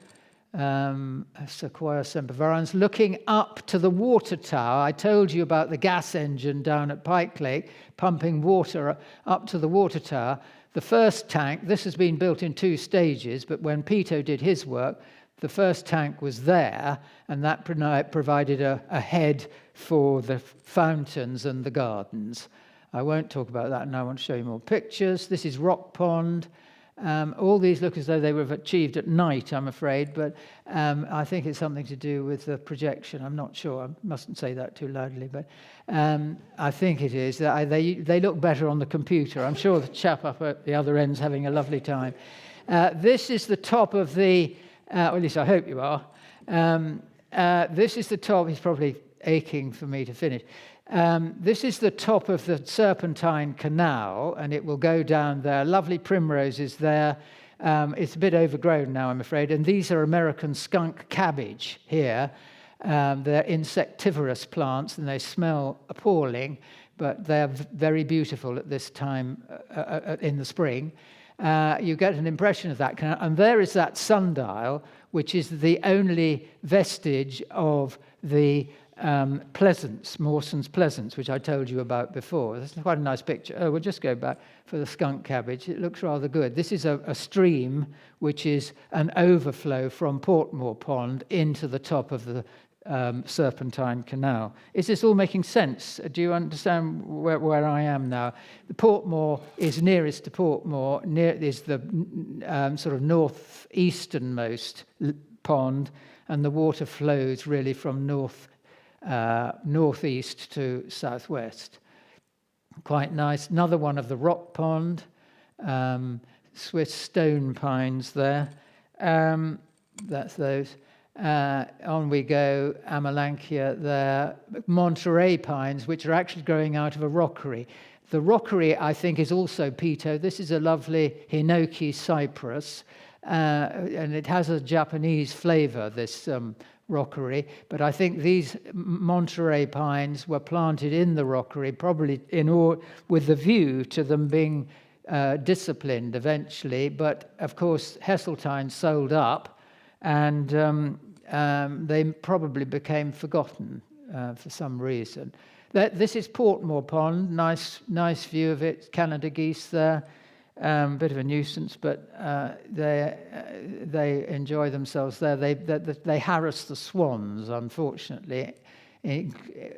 Sequoia sempervirens, looking up to the water tower. I told you about the gas engine down at Pike Lake, pumping water up to the water tower. The first tank, this has been built in 2 stages, but when Pito did his work, the first tank was there, and that provided a head for the fountains and the gardens. I won't talk about that now. I want to show you more pictures. This is Rock Pond. All these look as though they were achieved at night, I'm afraid, but I think it's something to do with the projection. I'm not sure. I mustn't say that too loudly, but I think it is. They look better on the computer. I'm sure the chap up at the other end's having a lovely time. This is the top of the, or at least I hope you are. This is the top. He's probably aching for me to finish. This is the top of the Serpentine Canal, and it will go down there. Lovely primroses there. It's a bit overgrown now, I'm afraid. And these are American skunk cabbage here. They're insectivorous plants, and they smell appalling, but they're very beautiful at this time in the spring. You get an impression of that canal. And there is that sundial, which is the only vestige of the Pleasance, Mawson's Pleasance, which I told you about before. That's quite a nice picture. Oh, we'll just go back for the skunk cabbage. It looks rather good. This is a stream which is an overflow from Portmore Pond into the top of the Serpentine Canal. Is this all making sense? Do you understand where I am now? The Portmore is nearest to Portmore, is the sort of northeasternmost pond, and the water flows really from northeast to southwest. Quite nice. Another one of the rock pond, Swiss stone pines there. That's those. On we go, Amelanchia there. Monterey pines, which are actually growing out of a rockery. The rockery, I think, is also Pito. This is a lovely Hinoki cypress, and it has a Japanese flavor, this rockery, but I think these Monterey pines were planted in the rockery, probably with the view to them being disciplined eventually. But of course, Heseltine sold up, and they probably became forgotten for some reason. This is Portmore Pond. Nice view of it. Canada geese there. Bit of a nuisance, but they enjoy themselves there. They harass the swans, unfortunately,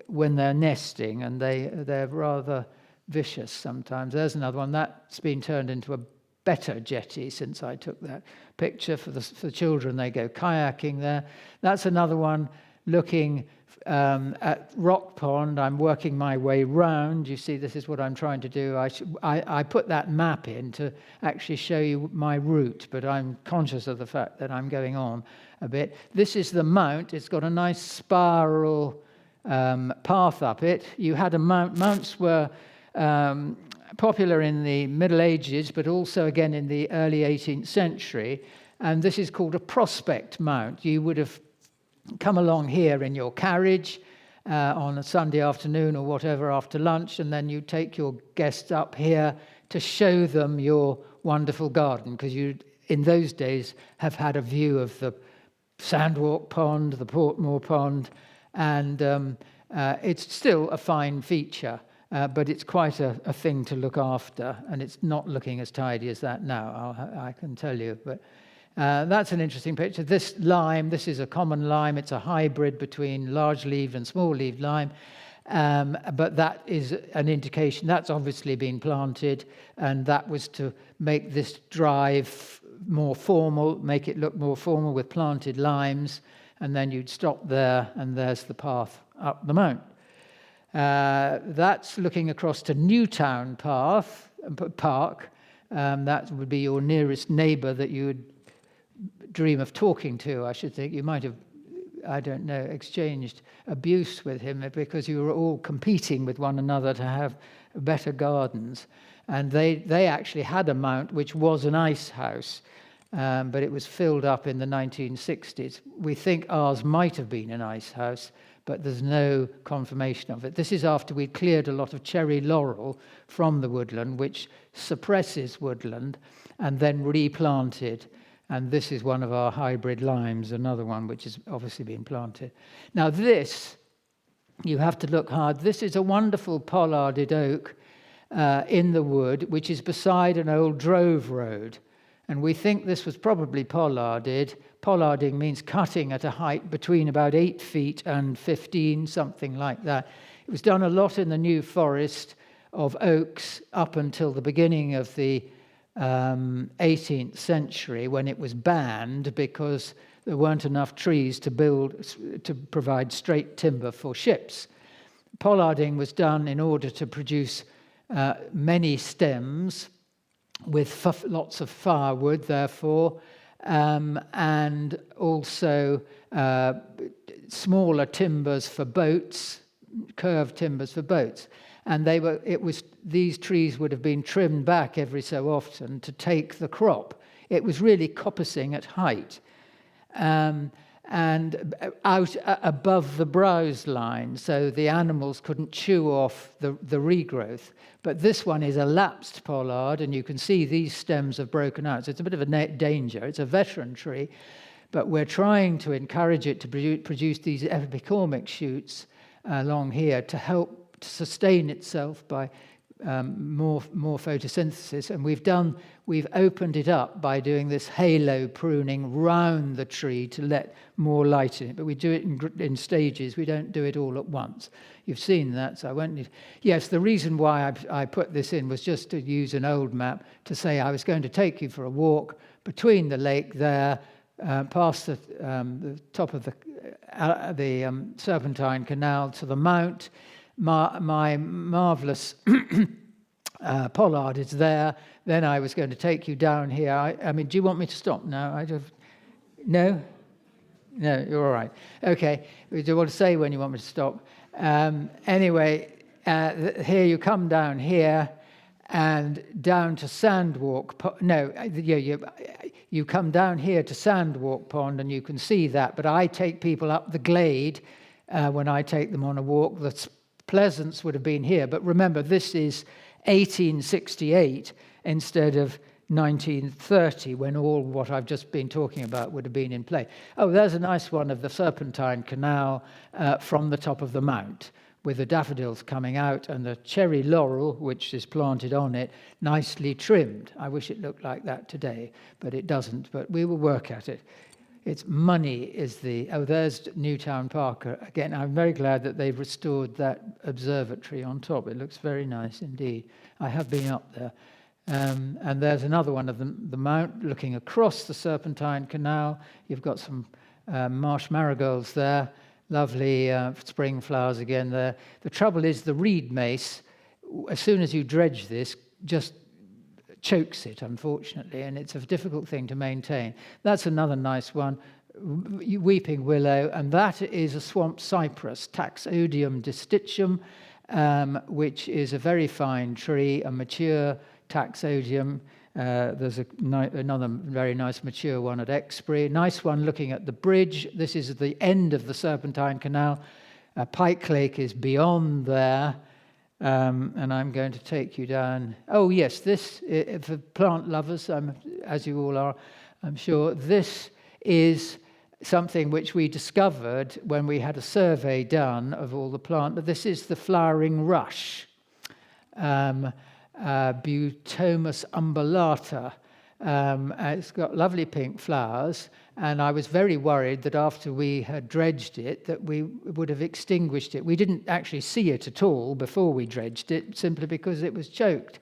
when they're nesting, and they're rather vicious sometimes. There's another one that's been turned into a better jetty since I took that picture for the children. They go kayaking there. That's another one looking at Rock Pond. I'm working my way round. You see, this is what I'm trying to do. I put that map in to actually show you my route, but I'm conscious of the fact that I'm going on a bit. This is the mount. It's got a nice spiral path up it. You had mounts were popular in the Middle Ages, but also again in the early 18th century. And this is called a prospect mount. You would have come along here in your carriage on a Sunday afternoon or whatever after lunch, and then you take your guests up here to show them your wonderful garden, because you, in those days, have had a view of the Sandwalk Pond, the Portmore Pond, and it's still a fine feature, but it's quite a thing to look after, and it's not looking as tidy as that now, I can tell you. But that's an interesting picture. This lime, this is a common lime. It's a hybrid between large-leaved and small-leaved lime. But that is an indication. That's obviously been planted, and that was to make this drive more formal, make it look more formal with planted limes. And then you'd stop there, and there's the path up the mount. That's looking across to Newtown Park. That would be your nearest neighbour that you would dream of talking to, I should think. You might have, I don't know, exchanged abuse with him because you were all competing with one another to have better gardens. And they actually had a mount which was an ice house, but it was filled up in the 1960s. We think ours might have been an ice house, but there's no confirmation of it. This is after we cleared a lot of cherry laurel from the woodland, which suppresses woodland, and then replanted. And this is one of our hybrid limes, another one which has obviously been planted. Now this, you have to look hard. This is a wonderful pollarded oak in the wood, which is beside an old drove road. And we think this was probably pollarded. Pollarding means cutting at a height between about 8 feet and 15, something like that. It was done a lot in the New Forest of oaks up until the beginning of the 18th century, when it was banned because there weren't enough trees to provide straight timber for ships. Pollarding was done in order to produce many stems with lots of firewood, therefore, and also smaller timbers for boats, curved timbers for boats. And these trees would have been trimmed back every so often to take the crop. It was really coppicing at height. And out above the browse line, so the animals couldn't chew off the regrowth. But this one is a lapsed pollard, and you can see these stems have broken out. So it's a bit of a danger. It's a veteran tree, but we're trying to encourage it to produce these epiphycormic shoots along here to help to sustain itself by more photosynthesis. And we've opened it up by doing this halo pruning round the tree to let more light in it. But we do it in stages. We don't do it all at once. You've seen that, so I won't need... Yes, the reason why I put this in was just to use an old map to say I was going to take you for a walk between the lake there, past the top of the Serpentine Canal to the Mount. My marvellous pollard is there. Then I was going to take you down here. I mean, do you want me to stop now? No? No, you're all right. Okay. Do you want to say when you want me to stop? Anyway, here you come down here and down to Sandwalk. You come down here to Sandwalk Pond, and you can see that. But I take people up the glade when I take them on a walk. The Pleasance would have been here. But remember, this is 1868 instead of 1930, when all what I've just been talking about would have been in play. Oh, there's a nice one of the Serpentine Canal from the top of the mount, with the daffodils coming out and the cherry laurel, which is planted on it, nicely trimmed. I wish it looked like that today, but it doesn't. But we will work at it. It's money is the... Oh, there's Newtown Park again. I'm very glad that they've restored that observatory on top. It looks very nice indeed. I have been up there. And there's another one of the mount looking across the Serpentine Canal. You've got some marsh marigolds there. Lovely spring flowers again there. The trouble is the reed mace, as soon as you dredge this, just chokes it, unfortunately, and it's a difficult thing to maintain. That's another nice one, weeping willow, and that is a swamp cypress, Taxodium distichum, which is a very fine tree, a mature Taxodium. There's another very nice mature one at Exbury. Nice one looking at the bridge. This is the end of the Serpentine Canal. Pike Lake is beyond there. And I'm going to take you down. Oh, yes, this, for plant lovers, as you all are, I'm sure, this is something which we discovered when we had a survey done of all the plant. But this is the flowering rush, Butomus umbellata. It's got lovely pink flowers, and I was very worried that after we had dredged it that we would have extinguished it. We didn't actually see it at all before we dredged it, simply because it was choked.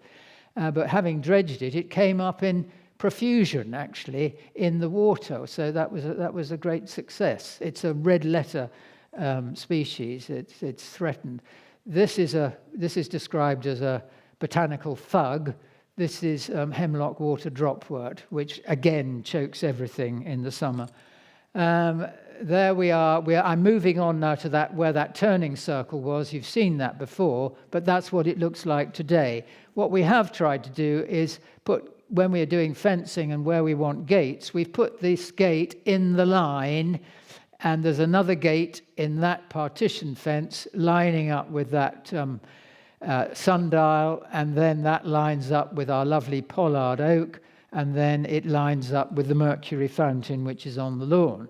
But having dredged it, it came up in profusion, actually, in the water. So that was a great success. It's a red letter species. It's threatened. This is described as a botanical thug. This is hemlock water dropwort, which again chokes everything in the summer. There we are. I'm moving on now to that where that turning circle was. You've seen that before, but that's what it looks like today. What we have tried to do is when we are doing fencing and where we want gates, we've put this gate in the line, and there's another gate in that partition fence lining up with that sundial, and then that lines up with our lovely pollard oak, and then it lines up with the Mercury fountain, which is on the lawn.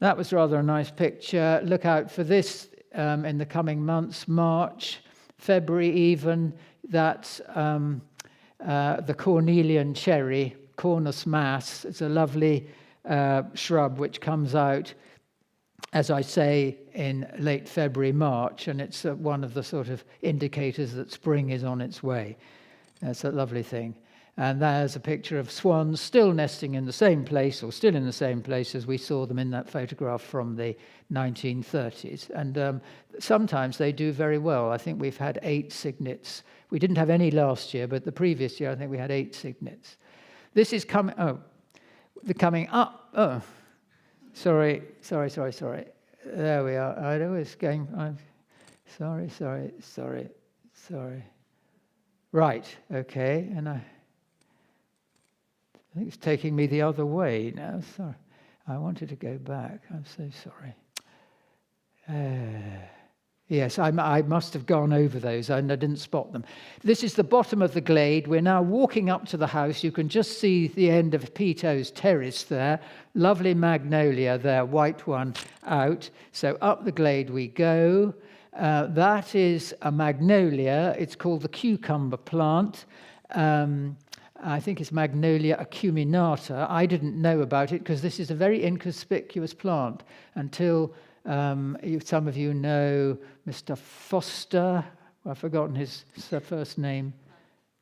That was rather a nice picture. Look out for this in the coming months, March, February even. That's the cornelian cherry, Cornus mass. It's a lovely shrub which comes out, as I say, in late February, March, and it's one of the sort of indicators that spring is on its way. That's a lovely thing. And there's a picture of swans still nesting in the same place, or still in the same place as we saw them in that photograph from the 1930s. And sometimes they do very well. I think we've had 8 cygnets. We didn't have any last year, but the previous year I think we had 8 cygnets. This is coming up. Oh, sorry. There we are. I was going. Sorry. Right. Okay. And I think it's taking me the other way now. Sorry. I wanted to go back. I'm so sorry. Yes, I must have gone over those and I didn't spot them. This is the bottom of the glade. We're now walking up to the house. You can just see the end of Peto's terrace there. Lovely magnolia there, white one out. So up the glade we go. That is a magnolia. It's called the cucumber plant. I think it's Magnolia acuminata. I didn't know about it because this is a very inconspicuous plant until some of you know Mr. Foster. I've forgotten his first name.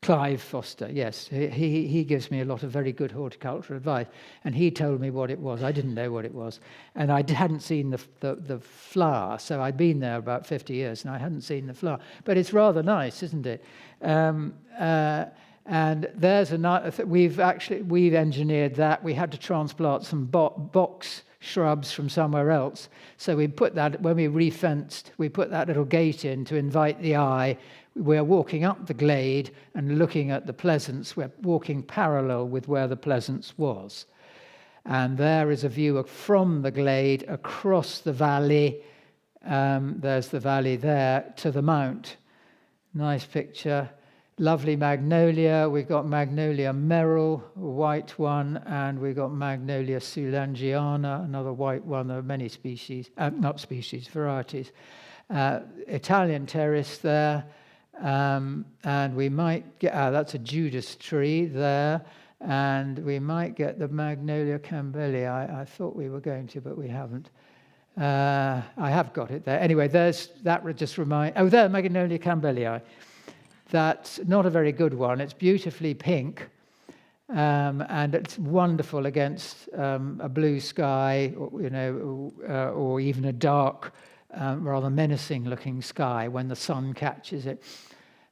Clive Foster, yes. He gives me a lot of very good horticultural advice. And he told me what it was. I didn't know what it was. And I hadn't seen the flower. So I'd been there about 50 years and I hadn't seen the flower. But it's rather nice, isn't it? And there's another. We've engineered that. We had to transplant some box shrubs from somewhere else. So we put that, when we refenced, we put that little gate in to invite the eye. We're walking up the glade and looking at the pleasance. We're walking parallel with where the pleasance was. And there is a view from the glade across the valley. There's the valley there to the mount. Nice picture. Lovely magnolia. We've got Magnolia merrill, a white one, and we've got Magnolia soulangiana, another white one. There are many species, varieties. Italian terrace there, and we might get, that's a Judas tree there, and we might get the Magnolia campbellii. I thought we were going to, but we haven't. I have got it there. Anyway, there's that. Just remind. Oh, there, Magnolia campbellii. That's not a very good one. It's beautifully pink, and it's wonderful against a blue sky, or even a dark, rather menacing-looking sky when the sun catches it.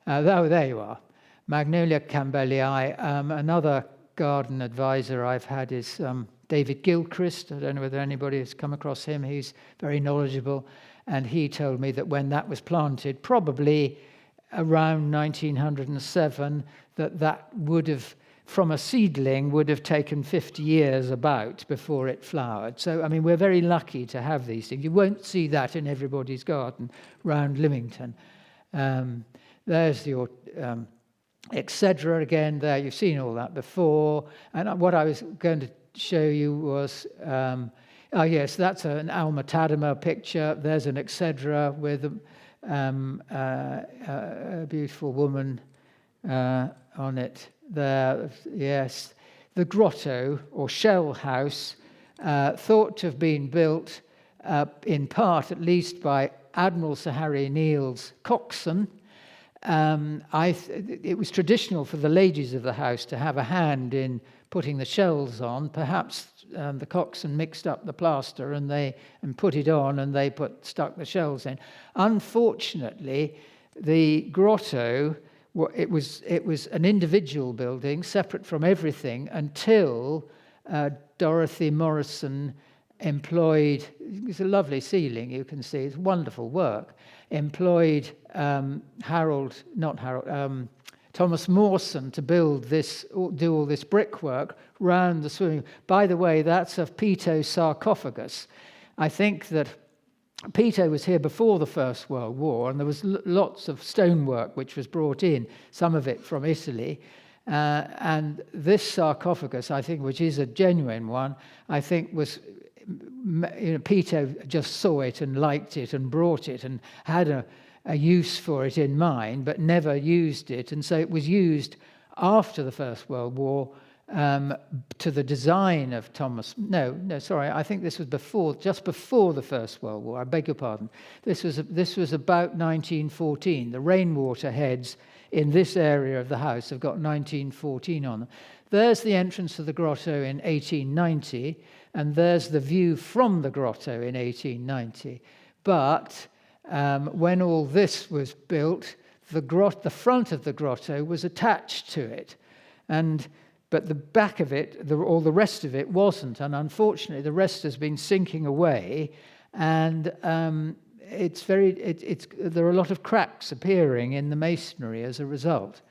There you are, Magnolia campbellii. Another garden advisor I've had is David Gilchrist. I don't know whether anybody has come across him. He's very knowledgeable, and he told me that when that was planted, probably around 1907, that would have, from a seedling, would have taken 50 years about before it flowered. So, I mean, we're very lucky to have these things. You won't see that in everybody's garden round Lymington. There's your Excedra again there. You've seen all that before. And what I was going to show you was, yes, that's an Alma Tadema picture. There's an Excedra with a beautiful woman on it there. Yes, the grotto or shell house, thought to have been built in part, at least, by Admiral Sir Harry Neale's coxswain. It was traditional for the ladies of the house to have a hand in putting the shells on. Perhaps the coxswain mixed up the plaster and put it on, and they stuck the shells in. Unfortunately, the grotto, it was an individual building, separate from everything, until Dorothy Morrison employed. It's a lovely ceiling, you can see. It's wonderful work. Employed Thomas Mawson to do all this brickwork round the swimming. By the way, that's of Peto's sarcophagus. I think that Peto was here before the First World War, and there was lots of stonework which was brought in, some of it from Italy. And this sarcophagus, I think, which is a genuine one, I think was, Peter just saw it and liked it and brought it and had a use for it in mind, but never used it. And so it was used after the First World War to the design of Thomas. I think this was just before the First World War. I beg your pardon. This was about 1914. The rainwater heads in this area of the house have got 1914 on them. There's the entrance to the grotto in 1890, and there's the view from the grotto in 1890. But when all this was built, the front of the grotto was attached to it, but the back of it, all the rest of it wasn't. And unfortunately, the rest has been sinking away, and there are a lot of cracks appearing in the masonry as a result.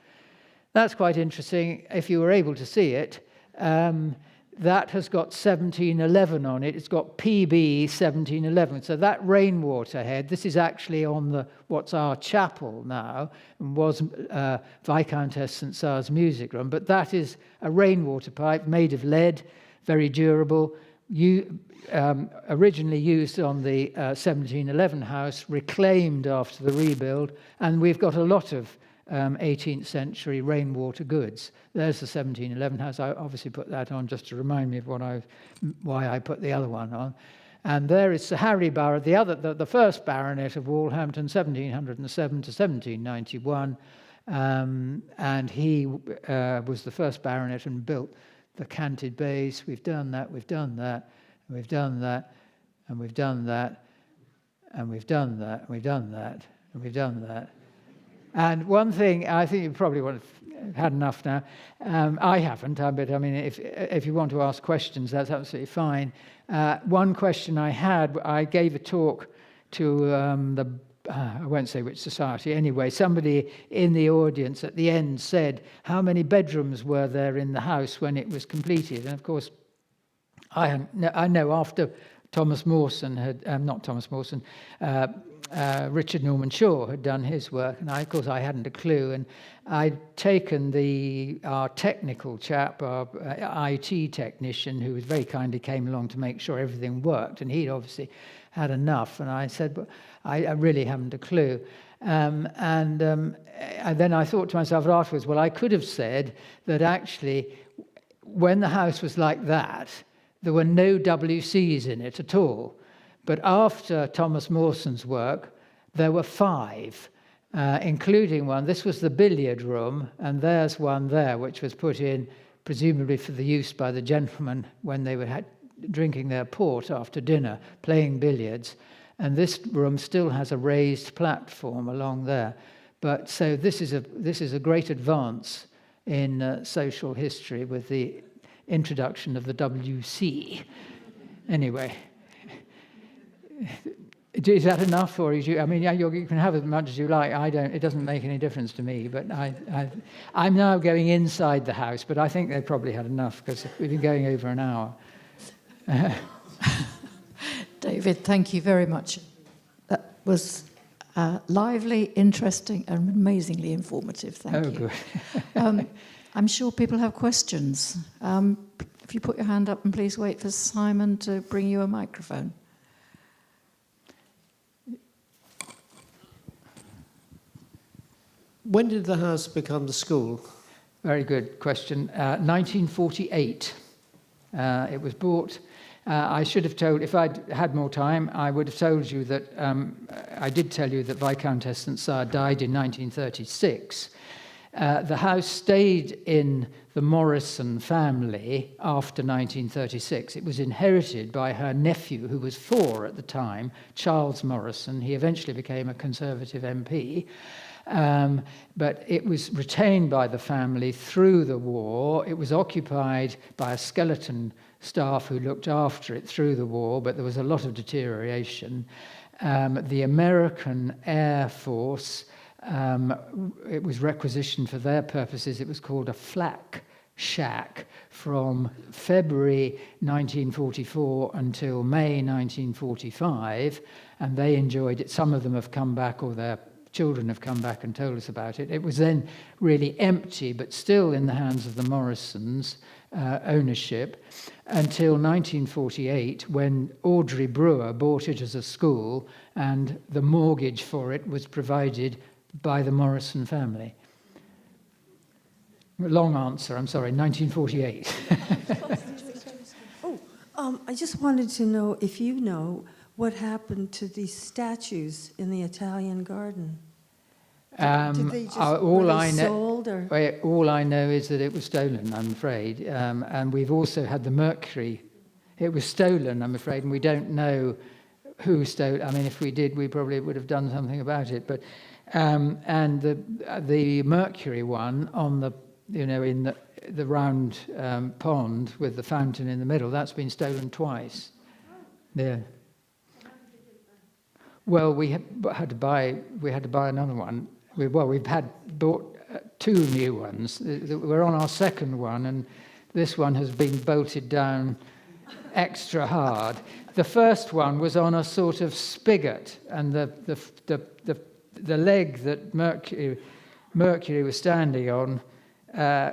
That's quite interesting. If you were able to see it, that has got 1711 on it. It's got PB 1711. So that rainwater head, this is actually on what's our chapel now, and was Viscountess St. Czar's music room. But that is a rainwater pipe made of lead, very durable, originally used on the 1711 house, reclaimed after the rebuild, and we've got a lot of 18th century rainwater goods. There's the 1711 house. I obviously put that on just to remind me of why I put the other one on. And there is Sir Harry Burrough, the first baronet of Walhampton, 1707 to 1791, and he was the first baronet and built the canted base. We've done that, we've done that, and we've done that, and we've done that, and we've done that, and we've done that, and we've done that. And one thing, I think you probably would have had enough now. I haven't, but I mean, if you want to ask questions, that's absolutely fine. One question I had, I gave a talk to I won't say which society, anyway, somebody in the audience at the end said, how many bedrooms were there in the house when it was completed? And of course, I know after Thomas Mawson Richard Norman Shaw had done his work, and of course I hadn't a clue, and I'd taken our technical chap, our IT technician, who very kindly came along to make sure everything worked, and he'd obviously had enough, and I said, but I really haven't a clue. And then I thought to myself afterwards, well, I could have said that actually when the house was like that, there were no WCs in it at all. But after Thomas Mawson's work, there were 5, including one. This was the billiard room, and there's one there, which was put in presumably for the use by the gentlemen when they were drinking their port after dinner, playing billiards. And this room still has a raised platform along there. But so this is a great advance in social history with the introduction of the WC. Anyway. Is that enough, or you can have as much as you like. I don't. It doesn't make any difference to me. But I'm now going inside the house. But I think they probably had enough because we've been going over an hour. David, thank you very much. That was lively, interesting, and amazingly informative. Thank you. Good. I'm sure people have questions. If you put your hand up, and please wait for Simon to bring you a microphone. When did the house become the school? Very good question. 1948. It was bought. I should have told, if I'd had more time, I would have told you that, I did tell you that Viscountess St. Czar died in 1936. The house stayed in the Morrison family after 1936. It was inherited by her nephew, who was 4 at the time, Charles Morrison. He eventually became a Conservative MP. But it was retained by the family through the war. It was occupied by a skeleton staff who looked after it through the war, but there was a lot of deterioration. The American Air Force, it was requisitioned for their purposes. It was called a flak shack from February 1944 until May 1945, and they enjoyed it. Some of them have come back, or they're children have come back and told us about it. It was then really empty, but still in the hands of the Morrisons, ownership, until 1948, when Audrey Brewer bought it as a school, and the mortgage for it was provided by the Morrison family. Long answer, I'm sorry, 1948. I just wanted to know if you know what happened to these statues in the Italian garden. Did they just sold? Or? All I know is that it was stolen, I'm afraid. And we've also had the Mercury. It was stolen, I'm afraid, and we don't know who stole. I mean, if we did, we probably would have done something about it. But and the Mercury one on the, in the round pond with the fountain in the middle, that's been stolen twice. Yeah. Well, we had to buy another one. We've bought two new ones. We're on our second one, and this one has been bolted down extra hard. The first one was on a sort of spigot, and the leg that Mercury was standing on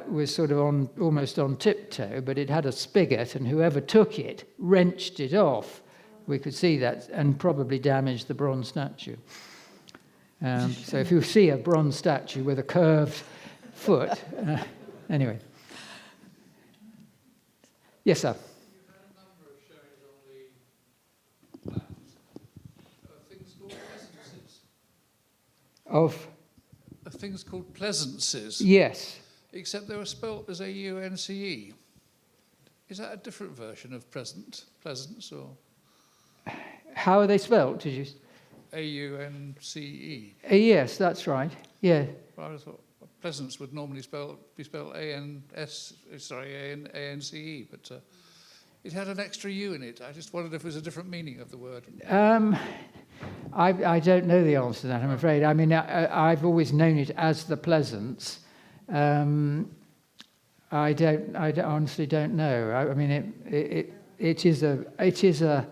was sort of almost on tiptoe, but it had a spigot, and whoever took it wrenched it off. We could see that, and probably damaged the bronze statue. So if you see a bronze statue with a curved foot, anyway. Yes, sir. You had a number of showings on the things called pleasances. Of Things called pleasances. yes. Except they were spelt as A-U-N-C-E. Is that a different version of pleasance, or How are they spelt? Did you? A-U-N-C-E? Yes, that's right. Yeah. Well, I thought pleasance would normally be spelled A-N-C-E, but it had an extra U in it. I just wondered if there was a different meaning of the word. I don't know the answer to that, I'm afraid. I mean, I've always known it as the Pleasance. I honestly don't know. I mean, it is a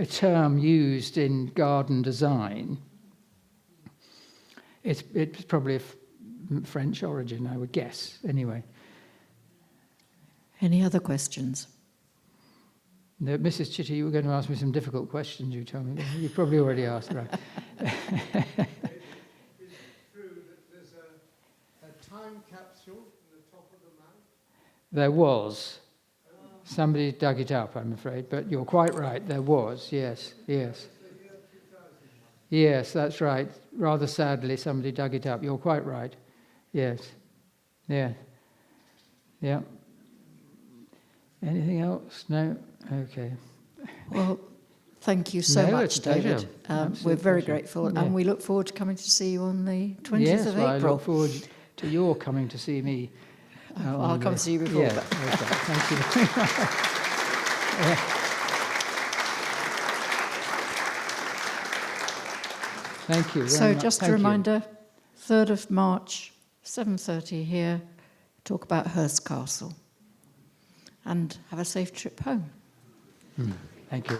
term used in garden design. It's probably of French origin, I would guess. Anyway. Any other questions? No, Mrs. Chitty, you were going to ask me some difficult questions, you told me. You probably already asked, right? Is it true that there's a time capsule in the top of the mount? There was. Somebody dug it up, I'm afraid, but you're quite right. There was, yes. Yes, that's right. Rather sadly, somebody dug it up. You're quite right. Yes. Yeah. Yeah. Anything else? No? Okay. Well, thank you so much, it's a pleasure. David. Absolute We're very pleasure. grateful, Yeah. and we look forward to coming to see you on the 20th Yes, of well, I April. look forward to your coming to see me. I'll come see you before. Yeah, But okay. Thank you very much. Yeah. Thank you very so much. just Thank a you. reminder, 3rd of March, 7:30 here, talk about Hurst Castle. And have a safe trip home. Thank you.